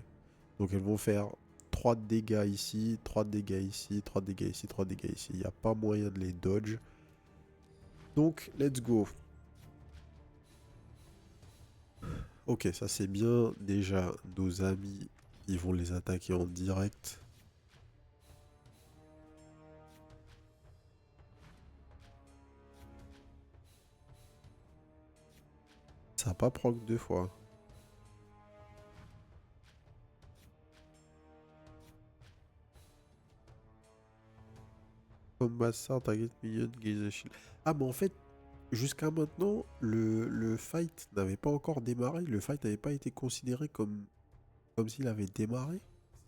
Donc elles vont faire 3 de dégâts ici, 3 de dégâts ici, 3 de dégâts ici, 3 de dégâts ici. Il n'y a pas moyen de les dodge. Donc, let's go. Ok, ça c'est bien. Déjà, nos amis, ils vont les attaquer en direct. Ça n'a pas proc 2 fois. Combat start, target minion, gaze a shield. Ah, mais en fait, jusqu'à maintenant, le fight n'avait pas encore démarré. Le fight n'avait pas été considéré comme s'il avait démarré.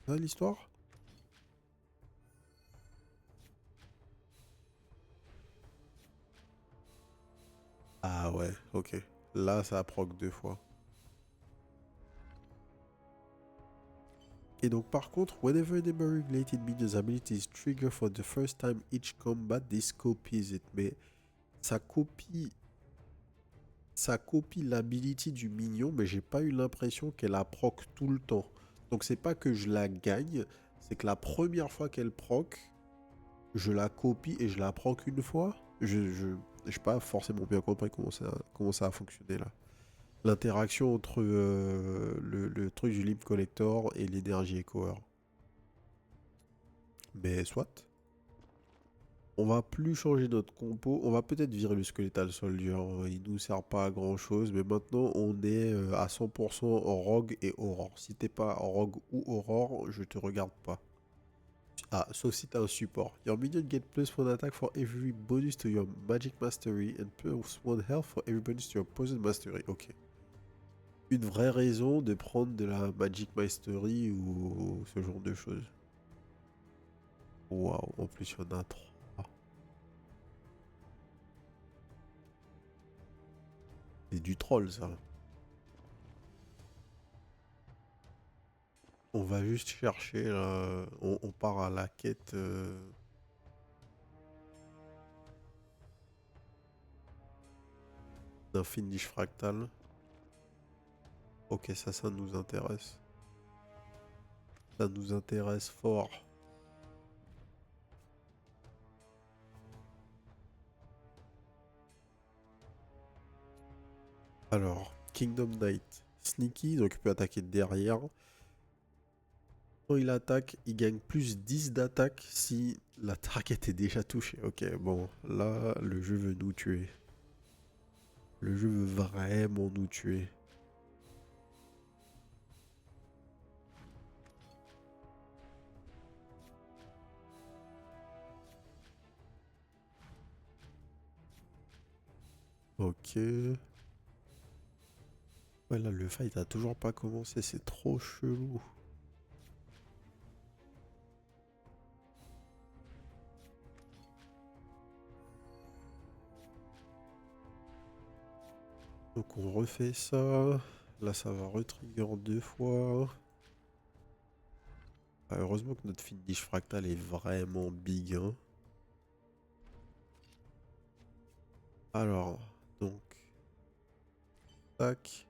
C'est ça l'histoire? Ah ouais, ok. Là, ça proc 2 fois. Et donc, par contre, whenever the regulated minion's ability is triggered for the first time each combat, this copies it. Mais ça copie, ça copie l'ability du minion, mais j'ai pas eu l'impression qu'elle la proc tout le temps. Donc, c'est pas que je la gagne, c'est que la première fois qu'elle proc, je la copie et je la proc une fois. Je pas forcément bien compris comment ça a fonctionné là. L'interaction entre le truc du Limb Collector et l'énergie Echoer. Mais soit. On va plus changer notre compo. On va peut-être virer le Skeletal Soldier. Il nous sert pas à grand chose. Mais maintenant, on est à 100% Rogue et Aurore. Si t'es pas Rogue ou Aurore, je te regarde pas. Ah, sauf si t'as un support. Your minion get +1 attack for every bonus to your Magic Mastery and +1 health for every bonus to your Poison Mastery. Ok. Une vraie raison de prendre de la Magic Mastery ou ce genre de choses. Waouh, en plus il y en a 3. C'est du troll ça. On va juste chercher là. On part à la quête d'un finish fractal. Ok, ça nous intéresse. Ça nous intéresse fort. Alors, Kingdom Knight. Sneaky, donc il peut attaquer derrière. Quand il attaque, il gagne plus 10 d'attaque si la target est déjà touchée. Ok, bon, là, le jeu veut nous tuer. Le jeu veut vraiment nous tuer. Ok. Ouais, là, le fight a toujours pas commencé. C'est trop chelou. Donc, on refait ça. Là, ça va retrigger 2 fois. Ah, heureusement que notre finish fractal est vraiment big. Hein. Alors, donc, tac.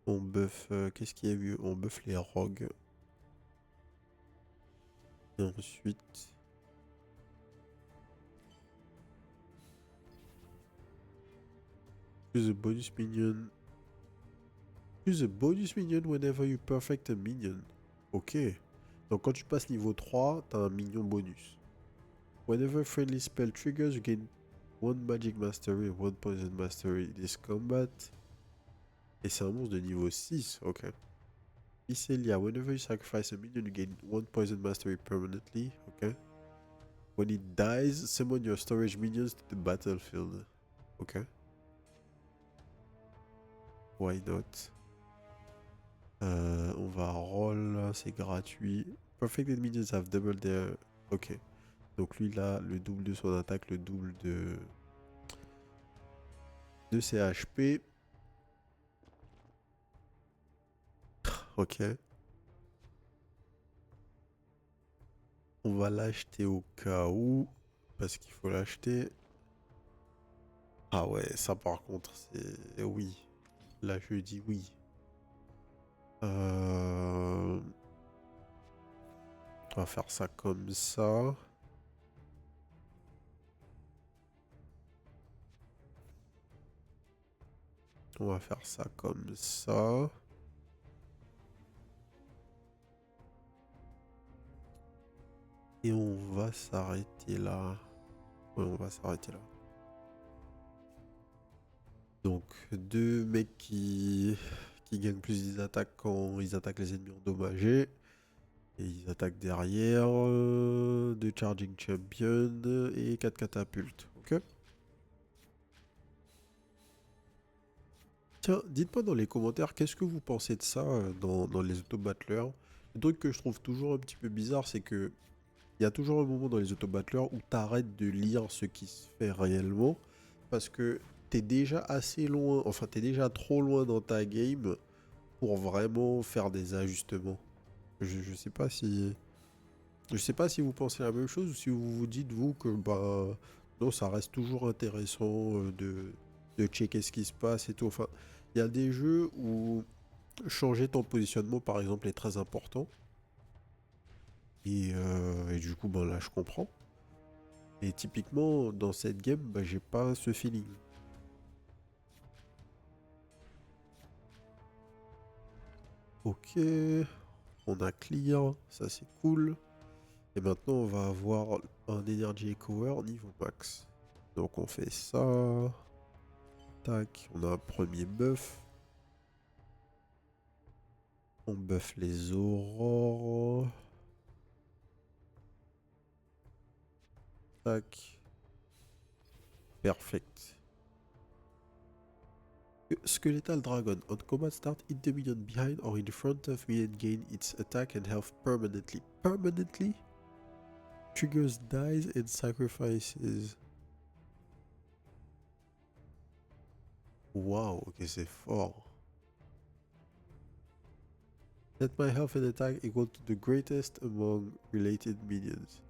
On buff. Qu'est-ce qu'il y a eu? On buff les rogues. Et ensuite. Use a bonus minion. Use a bonus minion whenever you perfect a minion. Ok. Donc quand tu passes niveau 3, t'as un minion bonus. Whenever friendly spell triggers, you gain 1 magic mastery and 1 poison mastery this combat. Et c'est un monstre de niveau 6. Ok. Iselia, whenever you sacrifice a minion, you gain 1 poison mastery permanently. Ok. When it dies, summon your storage minions to the battlefield. Ok. Why not? On va roll, c'est gratuit. Perfected minions have double their... Ok. Donc lui là, le double de son attaque, le double de ses HP. Ok. On va l'acheter au cas où. Parce qu'il faut l'acheter. Ah ouais, ça par contre, c'est... Oui. Là, je dis oui. On va faire ça comme ça. On va faire ça comme ça. Et on va s'arrêter là. Ouais, on va s'arrêter là. Donc, 2 mecs qui gagnent plus des attaques quand ils attaquent les ennemis endommagés. Et ils attaquent derrière. 2 Charging Champion et 4 catapultes. Ok. Tiens, dites-moi dans les commentaires, qu'est-ce que vous pensez de ça dans les auto-battleurs? Le truc que je trouve toujours un petit peu bizarre, c'est que il y a toujours un moment dans les auto-battleurs où t'arrêtes de lire ce qui se fait réellement parce que t'es déjà assez loin, enfin t'es déjà trop loin dans ta game pour vraiment faire des ajustements. Je sais pas si vous pensez la même chose ou si vous vous dites vous que bah non, ça reste toujours intéressant de checker ce qui se passe et tout. Enfin, il y a des jeux où changer ton positionnement par exemple est très important et du coup ben là je comprends. Et typiquement, dans cette game, bah, j'ai pas ce feeling. Ok, on a clear, ça c'est cool. Et maintenant, on va avoir un Energy Echoer niveau max. Donc on fait ça. Tac, on a un premier buff. On buff les aurores. Tac, perfect. Skeletal Dragon. On combat start, hit the minion behind or in front of me and gain its attack and health permanently. Permanently? Triggers dies and sacrifices. Waouh, ok, c'est fort. Set my health and attack equal to the greatest among related minions.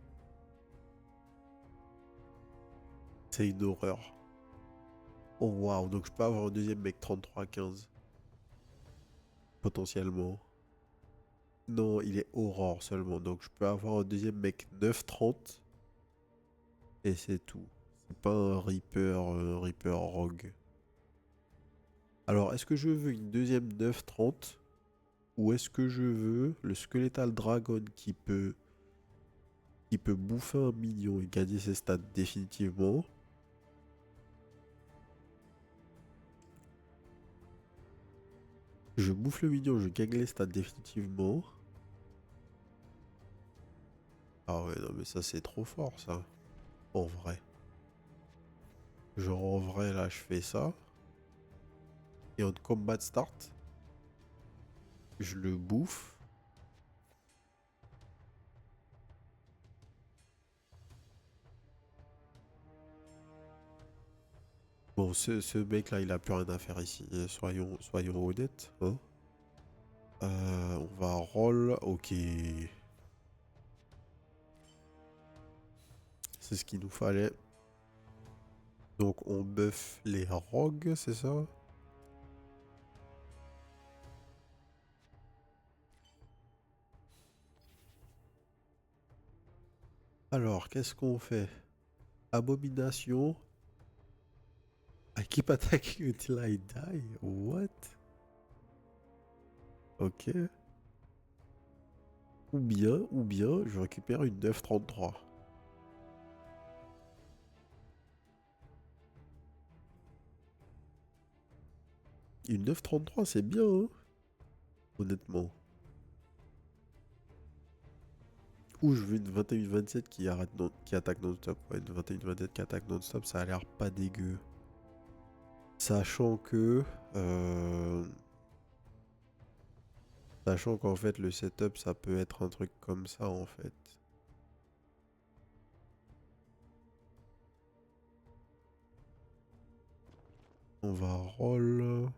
C'est une horreur. Oh waouh, donc je peux avoir un deuxième mec 33-15. Potentiellement. Non, il est aurore seulement. Donc je peux avoir un deuxième mec 9-30. Et c'est tout. C'est pas un Reaper Rogue. Alors, est-ce que je veux une deuxième 9-30 ou est-ce que je veux le Skeletal Dragon qui peut bouffer un minion et gagner ses stats définitivement? Je bouffe le minion, je gagne les stats définitivement. Ah ouais, non mais ça c'est trop fort ça. En vrai. Genre en vrai là je fais ça. Et en combat start, je le bouffe. Bon, ce mec là il a plus rien à faire ici. Soyons honnêtes. Hein. On va roll. Ok. C'est ce qu'il nous fallait. Donc on buff les rogues, c'est ça? Alors, qu'est-ce qu'on fait? Abomination. I keep attacking until I die. What? Ok. Ou bien, je récupère une 933. Une 933, c'est bien, hein, honnêtement. Ou je veux une 21-27 qui attaque non-stop. Ouais, une 21-27 qui attaque non-stop, ça a l'air pas dégueu. Sachant que... euh, Sachant qu'en fait, le setup, ça peut être un truc comme ça, en fait. On va roll.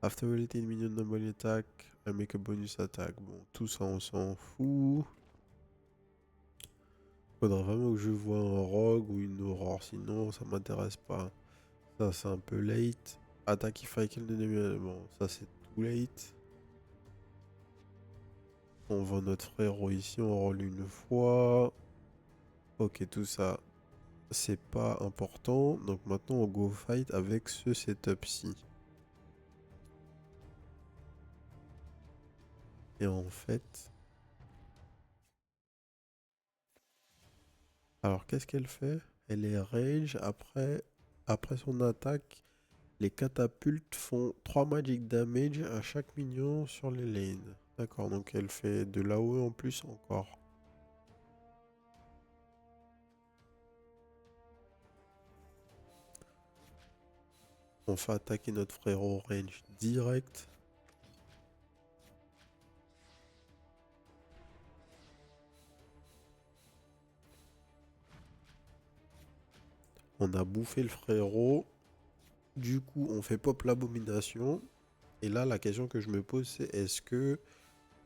After related minion normal attack, I make a bonus attack. Bon, tout ça, on s'en fout. Faudra vraiment que je vois un rogue ou une aurore, sinon ça m'intéresse pas. Ça, c'est un peu late. Attaque if I kill the enemy. Bon, ça, c'est too late. On voit notre frérot ici, on roll une fois. Ok, tout ça, c'est pas important. Donc maintenant, on go fight avec ce setup-ci. Et en fait... Alors, qu'est-ce qu'elle fait? Elle est rage. Après son attaque, les catapultes font 3 magic damage à chaque minion sur les lanes. D'accord, donc elle fait de l'AOE en plus encore. On fait attaquer notre frérot range direct. On a bouffé le frérot. Du coup, on fait pop l'abomination. Et là, la question que je me pose, c'est est-ce que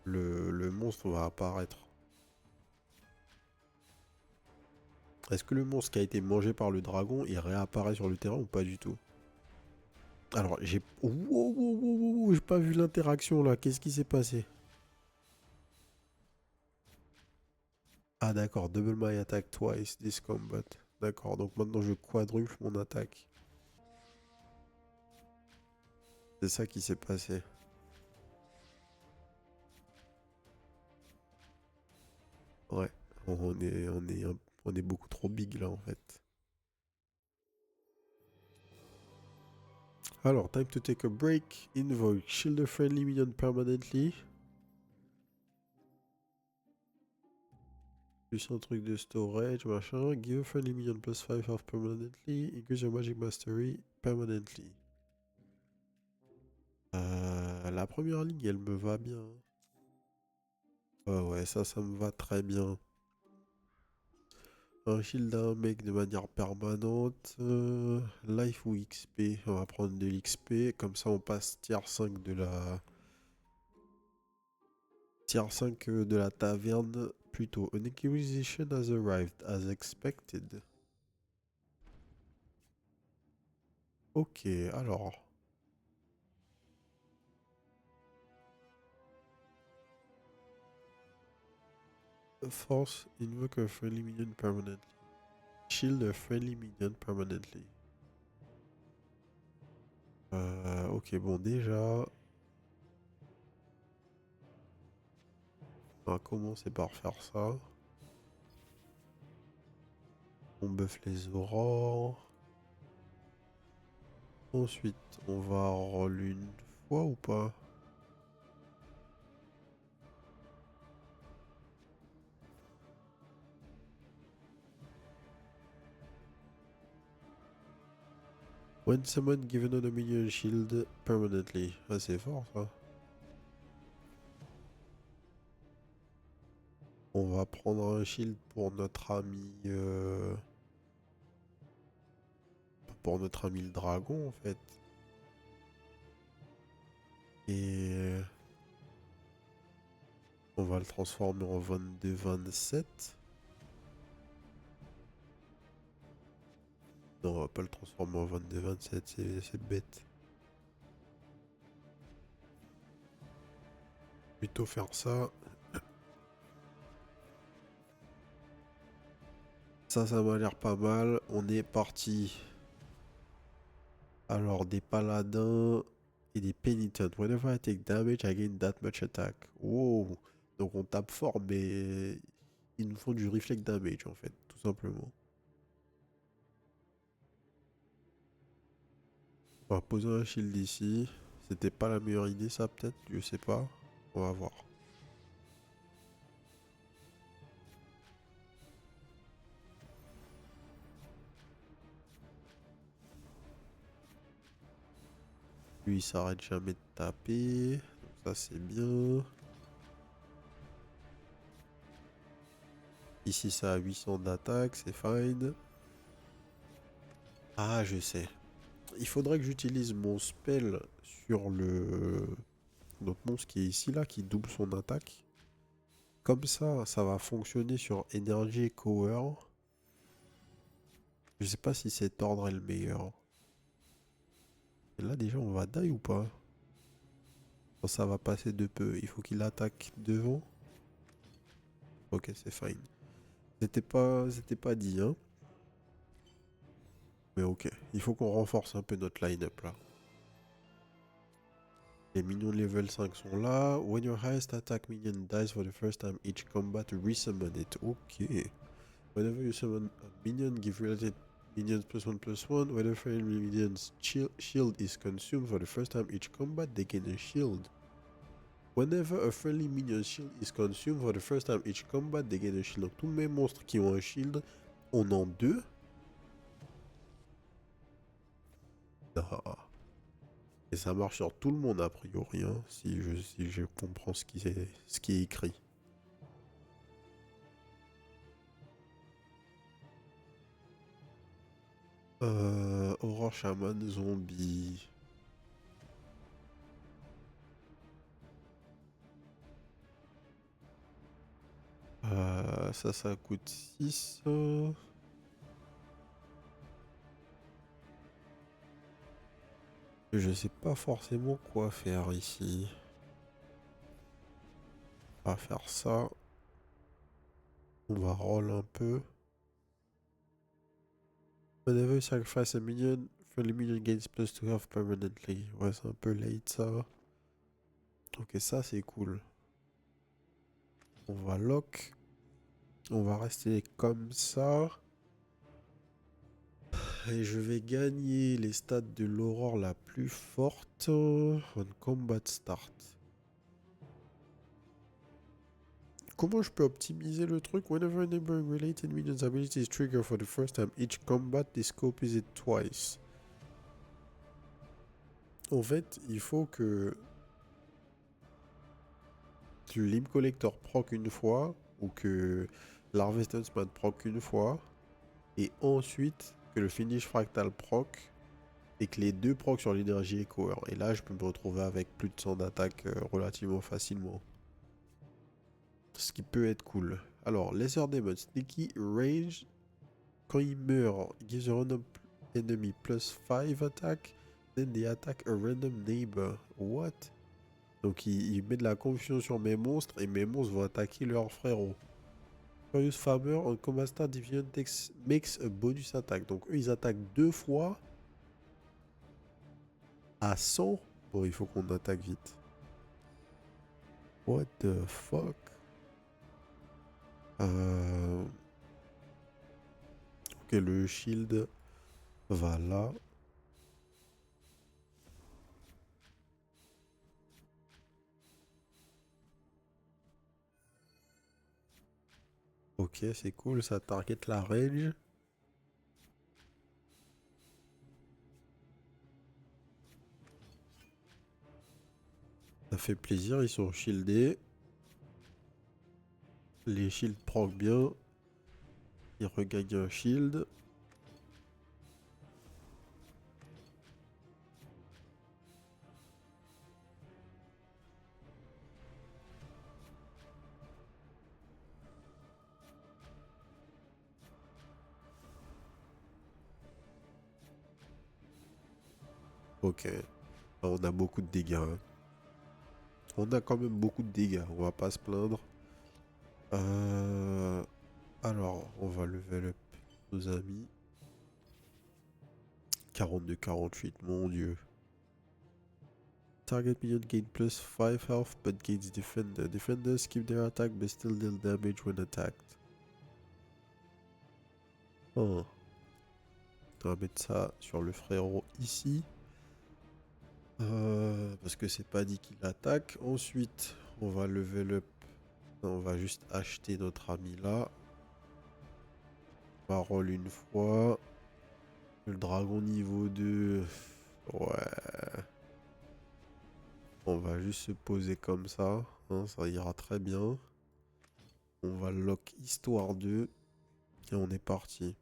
le monstre va apparaître? Est-ce que le monstre qui a été mangé par le dragon, il réapparaît sur le terrain ou pas du tout? Alors, j'ai... Wow, wow, wow, wow, wow, j'ai pas vu l'interaction là. Qu'est-ce qui s'est passé? Ah d'accord, double my attack twice this combat. D'accord, donc maintenant je quadruple mon attaque. C'est ça qui s'est passé. Ouais, on est beaucoup trop big là en fait. Alors, time to take a break. Invoke shield a friendly minion permanently. Plus un truc de storage, machin. Give a friendly minion plus 5 health permanently. Increase your magic mastery permanently. La première ligne, elle me va bien. Ouais, ça me va très bien. Un shield à un mec de manière permanente. Life ou XP. On va prendre de l'XP. Comme ça, on passe tier 5 de la... Tier 5 de la taverne. Plutôt. An acquisition has arrived as expected. Ok, alors. Force invoke a friendly minion permanently. Shield a friendly minion permanently. Ok, bon, déjà, on va commencer par faire ça. On buff les aurores. Ensuite, on va roll une fois ou pas? When someone given on a minion shield permanently. Ah, c'est fort ça. On va prendre un shield pour notre ami. Pour notre ami le dragon en fait. Et on va le transformer en 22-27. Non, on va pas le transformer en 22-27, c'est bête. Plutôt faire ça. Ça m'a l'air pas mal. On est parti. Alors, des paladins et des pénitents. Whenever I take damage, I gain that much attack. Wow. Donc on tape fort, mais ils nous font du reflect damage en fait, tout simplement. On va poser un shield ici. C'était pas la meilleure idée ça peut-être, je sais pas. On va voir. Lui il s'arrête jamais de taper. Donc ça c'est bien. Ici ça a 800 d'attaque, c'est fine. Ah je sais. Il faudrait que j'utilise mon spell sur le notre monstre qui est ici là, qui double son attaque. Comme ça va fonctionner sur Energy et Cover. Je sais pas si cet ordre est le meilleur. Et là déjà on va die ou pas? Bon, ça va passer de peu. Il faut qu'il attaque devant. Ok, c'est fine. C'était pas dit, hein. Mais ok. Il faut qu'on renforce un peu notre line-up là. Les minions level 5 sont là. When your highest attack minion dies for the first time each combat, resummon it. Ok. Whenever you summon a minion, give related minions +1/+1. Whenever a minion's shield is consumed for the first time each combat, they gain a shield. Whenever a friendly minion shield is consumed for the first time each combat, they gain a shield. Donc tous mes monstres qui ont un shield, on en deux. Ah. Et ça marche sur tout le monde a priori, hein, si je comprends ce qui est écrit. Aurore Shaman Zombie. Ça coûte 6. Je sais pas forcément quoi faire ici. On va faire ça. On va roll un peu. Whenever you sacrifice a minion, friendly minion gains +2 health permanently. Ouais, c'est un peu late ça. Ok, ça c'est cool. On va lock. On va rester comme ça. Et je vais gagner les stats de l'aurore la plus forte. On combat start. Comment je peux optimiser le truc? Whenever a neighboring related minion's ability is triggered for the first time, each combat, this scope is it twice. En fait, il faut que le Limb Collector proc une fois, ou que l'Harvest Huntsman proc une fois, et ensuite que le Finish Fractal proc, et que les deux proc sur l'énergie Echoer. Et là, je peux me retrouver avec plus de 100 d'attaque relativement facilement. Ce qui peut être cool. Alors, Lesser Demon, Sneaky, Range. Quand il meurt, il gives a random enemy +5 attack. Then they attack a random neighbor. What? Donc il met de la confusion sur mes monstres et mes monstres vont attaquer leurs frérots. Furious Farmer, on combat start Division makes a bonus attack. Donc eux ils attaquent deux fois à 100. Bon, il faut qu'on attaque vite. What the fuck? Ok, le shield va là. Ok, c'est cool, ça target la range. Ça fait plaisir, ils sont shieldés. Les shields proc bien. Ils regagnent un shield. Ok. On a beaucoup de dégâts, hein. On a quand même beaucoup de dégâts, on va pas se plaindre. Alors, on va level up nos amis. 42-48, mon dieu. Target minion gain +5 health but gains defender. Defenders keep their attack but still deal damage when attacked. Oh. On va mettre ça sur le frérot ici. Parce que c'est pas dit qu'il attaque. Ensuite, on va level up. On va juste acheter notre ami là. On va roll une fois. Le dragon niveau 2. Ouais. On va juste se poser comme ça. Hein, ça ira très bien. On va lock histoire 2. Et on est parti.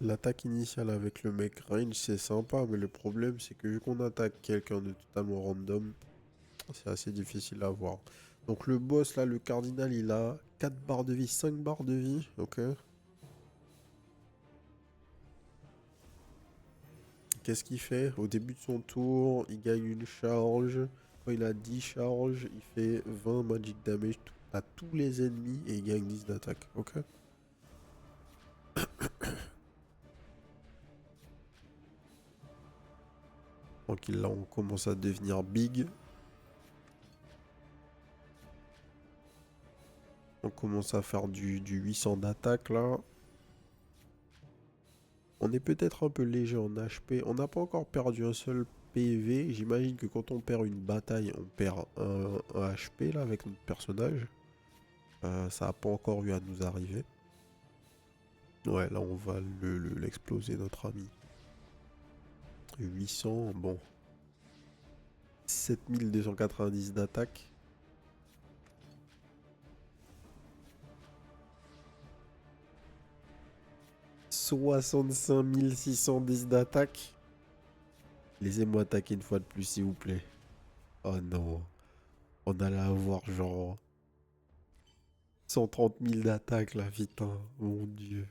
L'attaque initiale avec le mec range c'est sympa. Mais le problème c'est que vu qu'on attaque quelqu'un de totalement random, c'est assez difficile à voir. Donc le boss là, le cardinal, il a 4 barres de vie, 5 barres de vie. Ok. Qu'est-ce qu'il fait? Au début de son tour, il gagne une charge. Quand il a 10 charges, il fait 20 magic damage à tous les ennemis et il gagne 10 d'attaque. Ok. Donc là, on commence à devenir big. On commence à faire du 800 d'attaque là. On est peut-être un peu léger en HP. On n'a pas encore perdu un seul PV. J'imagine que quand on perd une bataille, on perd un HP là avec notre personnage. Ça n'a pas encore eu à nous arriver. Ouais, là on va l'exploser notre ami. 800, bon. 7290 d'attaque. 65 610 d'attaque. Laissez-moi attaquer une fois de plus, s'il vous plaît. Oh non. On allait avoir genre 130 000 d'attaque là, putain. Mon dieu.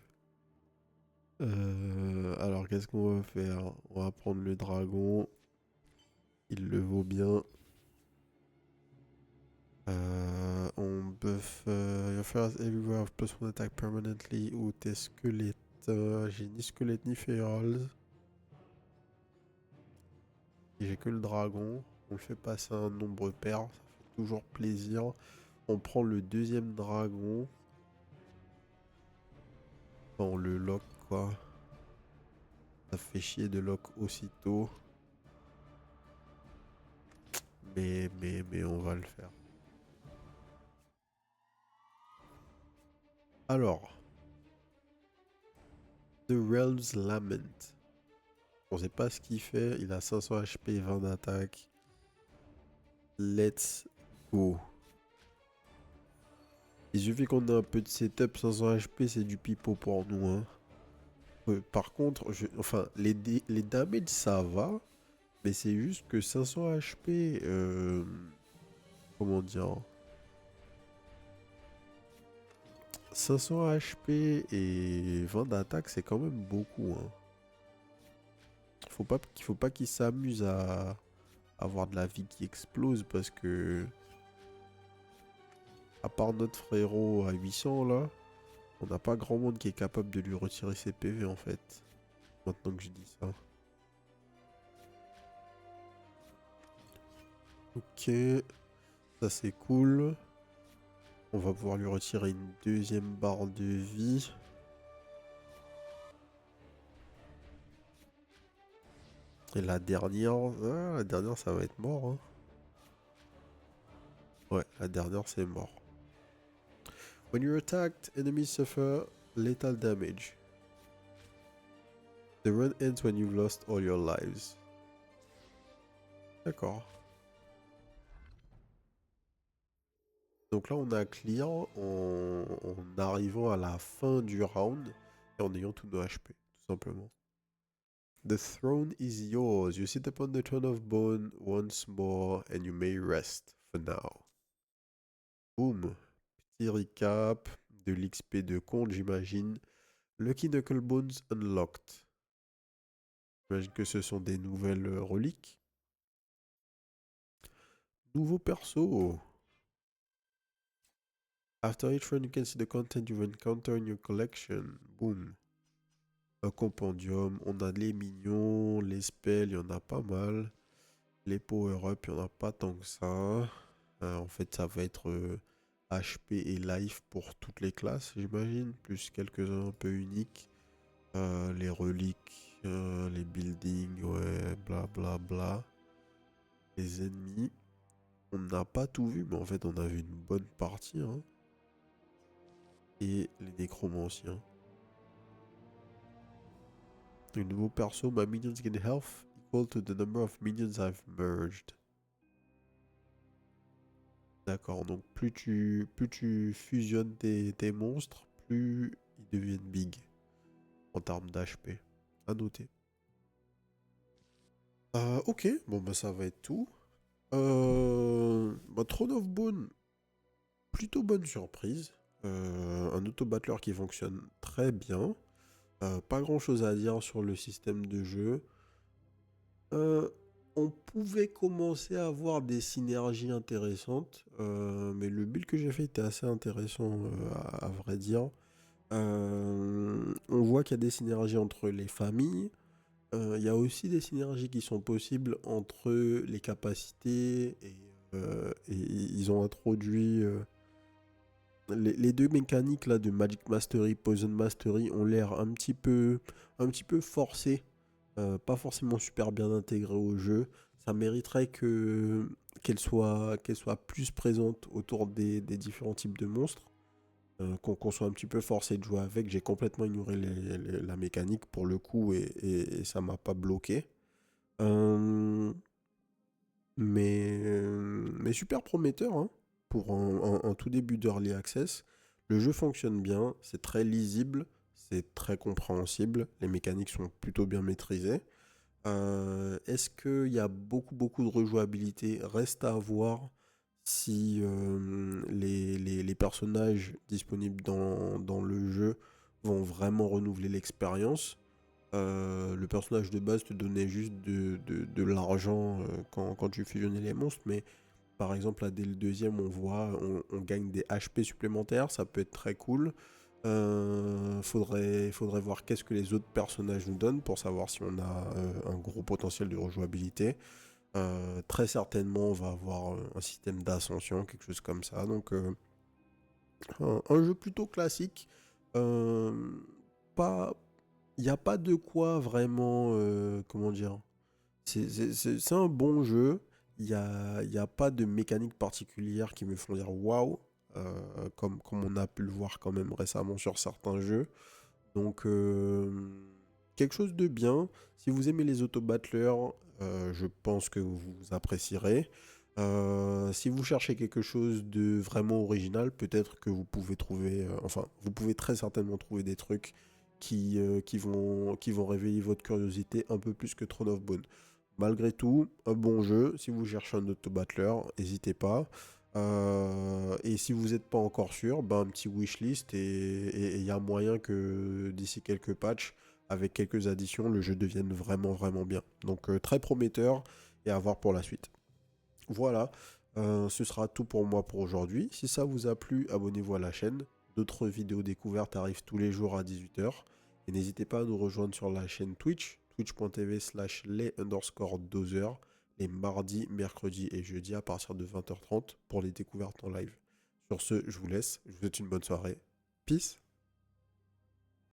Alors, qu'est-ce qu'on va faire? On va prendre le dragon. Il le vaut bien. On buff. Your first everywhere of +1 attack permanently. Ou tes squelettes. J'ai ni squelette ni ferals. Et j'ai que le dragon. On le fait passer un nombre pair. Ça fait toujours plaisir. On prend le deuxième dragon. Enfin, on le lock quoi. Ça fait chier de lock aussitôt. Mais on va le faire. Alors. The Realm's Lament. On sait pas ce qu'il fait. Il a 500 HP, 20 d'attaque. Let's go. Il suffit qu'on ait un peu de setup. 500 HP, c'est du pipeau pour nous. Hein. Par contre, enfin, les damages, ça va. Mais c'est juste que 500 HP... comment dire 500 HP et 20 d'attaque, c'est quand même beaucoup. Hein. Faut pas qu'il s'amuse à avoir de la vie qui explose parce que... À part notre frérot à 800 là, on n'a pas grand monde qui est capable de lui retirer ses PV en fait. Maintenant que je dis ça. Ok, ça c'est cool. On va pouvoir lui retirer une deuxième barre de vie. Et la dernière, ça va être mort. Hein. Ouais, la dernière c'est mort. When you're attacked, enemies suffer lethal damage. The run ends when you've lost all your lives. D'accord. Donc là, on a clear en arrivant à la fin du round et en ayant tous nos HP, tout simplement. The throne is yours. You sit upon the throne of bone once more and you may rest for now. Boom. Petit recap de l'XP de compte, j'imagine. Lucky Knuckle Bones Unlocked. J'imagine que ce sont des nouvelles reliques. Nouveau perso. After each run, you can see the content you've encountered in your collection. Boom. Un compendium. On a les mignons, les spells, il y en a pas mal. Les power-up, il n'y en a pas tant que ça. En fait, ça va être HP et life pour toutes les classes, j'imagine. Plus quelques-uns un peu uniques. Les reliques, les buildings, ouais, bla bla bla. Les ennemis. On n'a pas tout vu, mais en fait, on a vu une bonne partie. Hein. Et les nécromanciens. Le nouveau perso, my minions gain health equal to the number of minions I've merged. D'accord, donc plus tu fusionnes tes monstres, plus ils deviennent big en termes d'HP. À noter. Ok, bon bah ça va être tout. Throne of Bone, plutôt bonne surprise. Un auto-battler qui fonctionne très bien. Pas grand chose à dire sur le système de jeu. On pouvait commencer à avoir des synergies intéressantes, mais le build que j'ai fait était assez intéressant à vrai dire. On voit qu'il y a des synergies entre les familles. Il y a aussi des synergies qui sont possibles entre les capacités et ils ont introduit les deux mécaniques là de Magic Mastery, Poison Mastery ont l'air un petit peu forcées, pas forcément super bien intégrées au jeu. Ça mériterait qu'elles soient plus présentes autour des différents types de monstres, qu'on soit un petit peu forcé de jouer avec. J'ai complètement ignoré la mécanique pour le coup et ça m'a pas bloqué. Euh, mais super prometteur hein, pour un tout début d'Early Access. Le jeu fonctionne bien, c'est très lisible, c'est très compréhensible, les mécaniques sont plutôt bien maîtrisées. Est-ce qu'il y a beaucoup de rejouabilité? Reste à voir si les personnages disponibles dans le jeu vont vraiment renouveler l'expérience. Le personnage de base te donnait juste de l'argent quand tu fusionnais les monstres, mais par exemple là dès le deuxième on gagne des HP supplémentaires, ça peut être très cool. Faudrait voir qu'est-ce que les autres personnages nous donnent pour savoir si on a un gros potentiel de rejouabilité. Très certainement on va avoir un système d'ascension, quelque chose comme ça. Donc un jeu plutôt classique. Euh, pas, il n'y a pas de quoi vraiment, comment dire, c'est un bon jeu. Il y a pas de mécanique particulière qui me font dire waouh, comme on a pu le voir quand même récemment sur certains jeux. Donc, quelque chose de bien. Si vous aimez les auto-battlers, je pense que vous apprécierez. Si vous cherchez quelque chose de vraiment original, peut-être que vous pouvez trouver, enfin, vous pouvez très certainement trouver des trucs qui vont réveiller votre curiosité un peu plus que Throne of Bone. Malgré tout, un bon jeu. Si vous cherchez un auto-battler, n'hésitez pas. Et si vous n'êtes pas encore sûr, ben, un petit wishlist et il y a moyen que d'ici quelques patchs, avec quelques additions, le jeu devienne vraiment bien. Donc très prometteur et à voir pour la suite. Voilà, ce sera tout pour moi pour aujourd'hui. Si ça vous a plu, abonnez-vous à la chaîne. D'autres vidéos découvertes arrivent tous les jours à 18h. Et n'hésitez pas à nous rejoindre sur la chaîne Twitch, twitch.tv/les_dozers, les mardis, mercredis et jeudis à partir de 20h30 pour les découvertes en live. Sur ce, je vous laisse. Je vous souhaite une bonne soirée. Peace.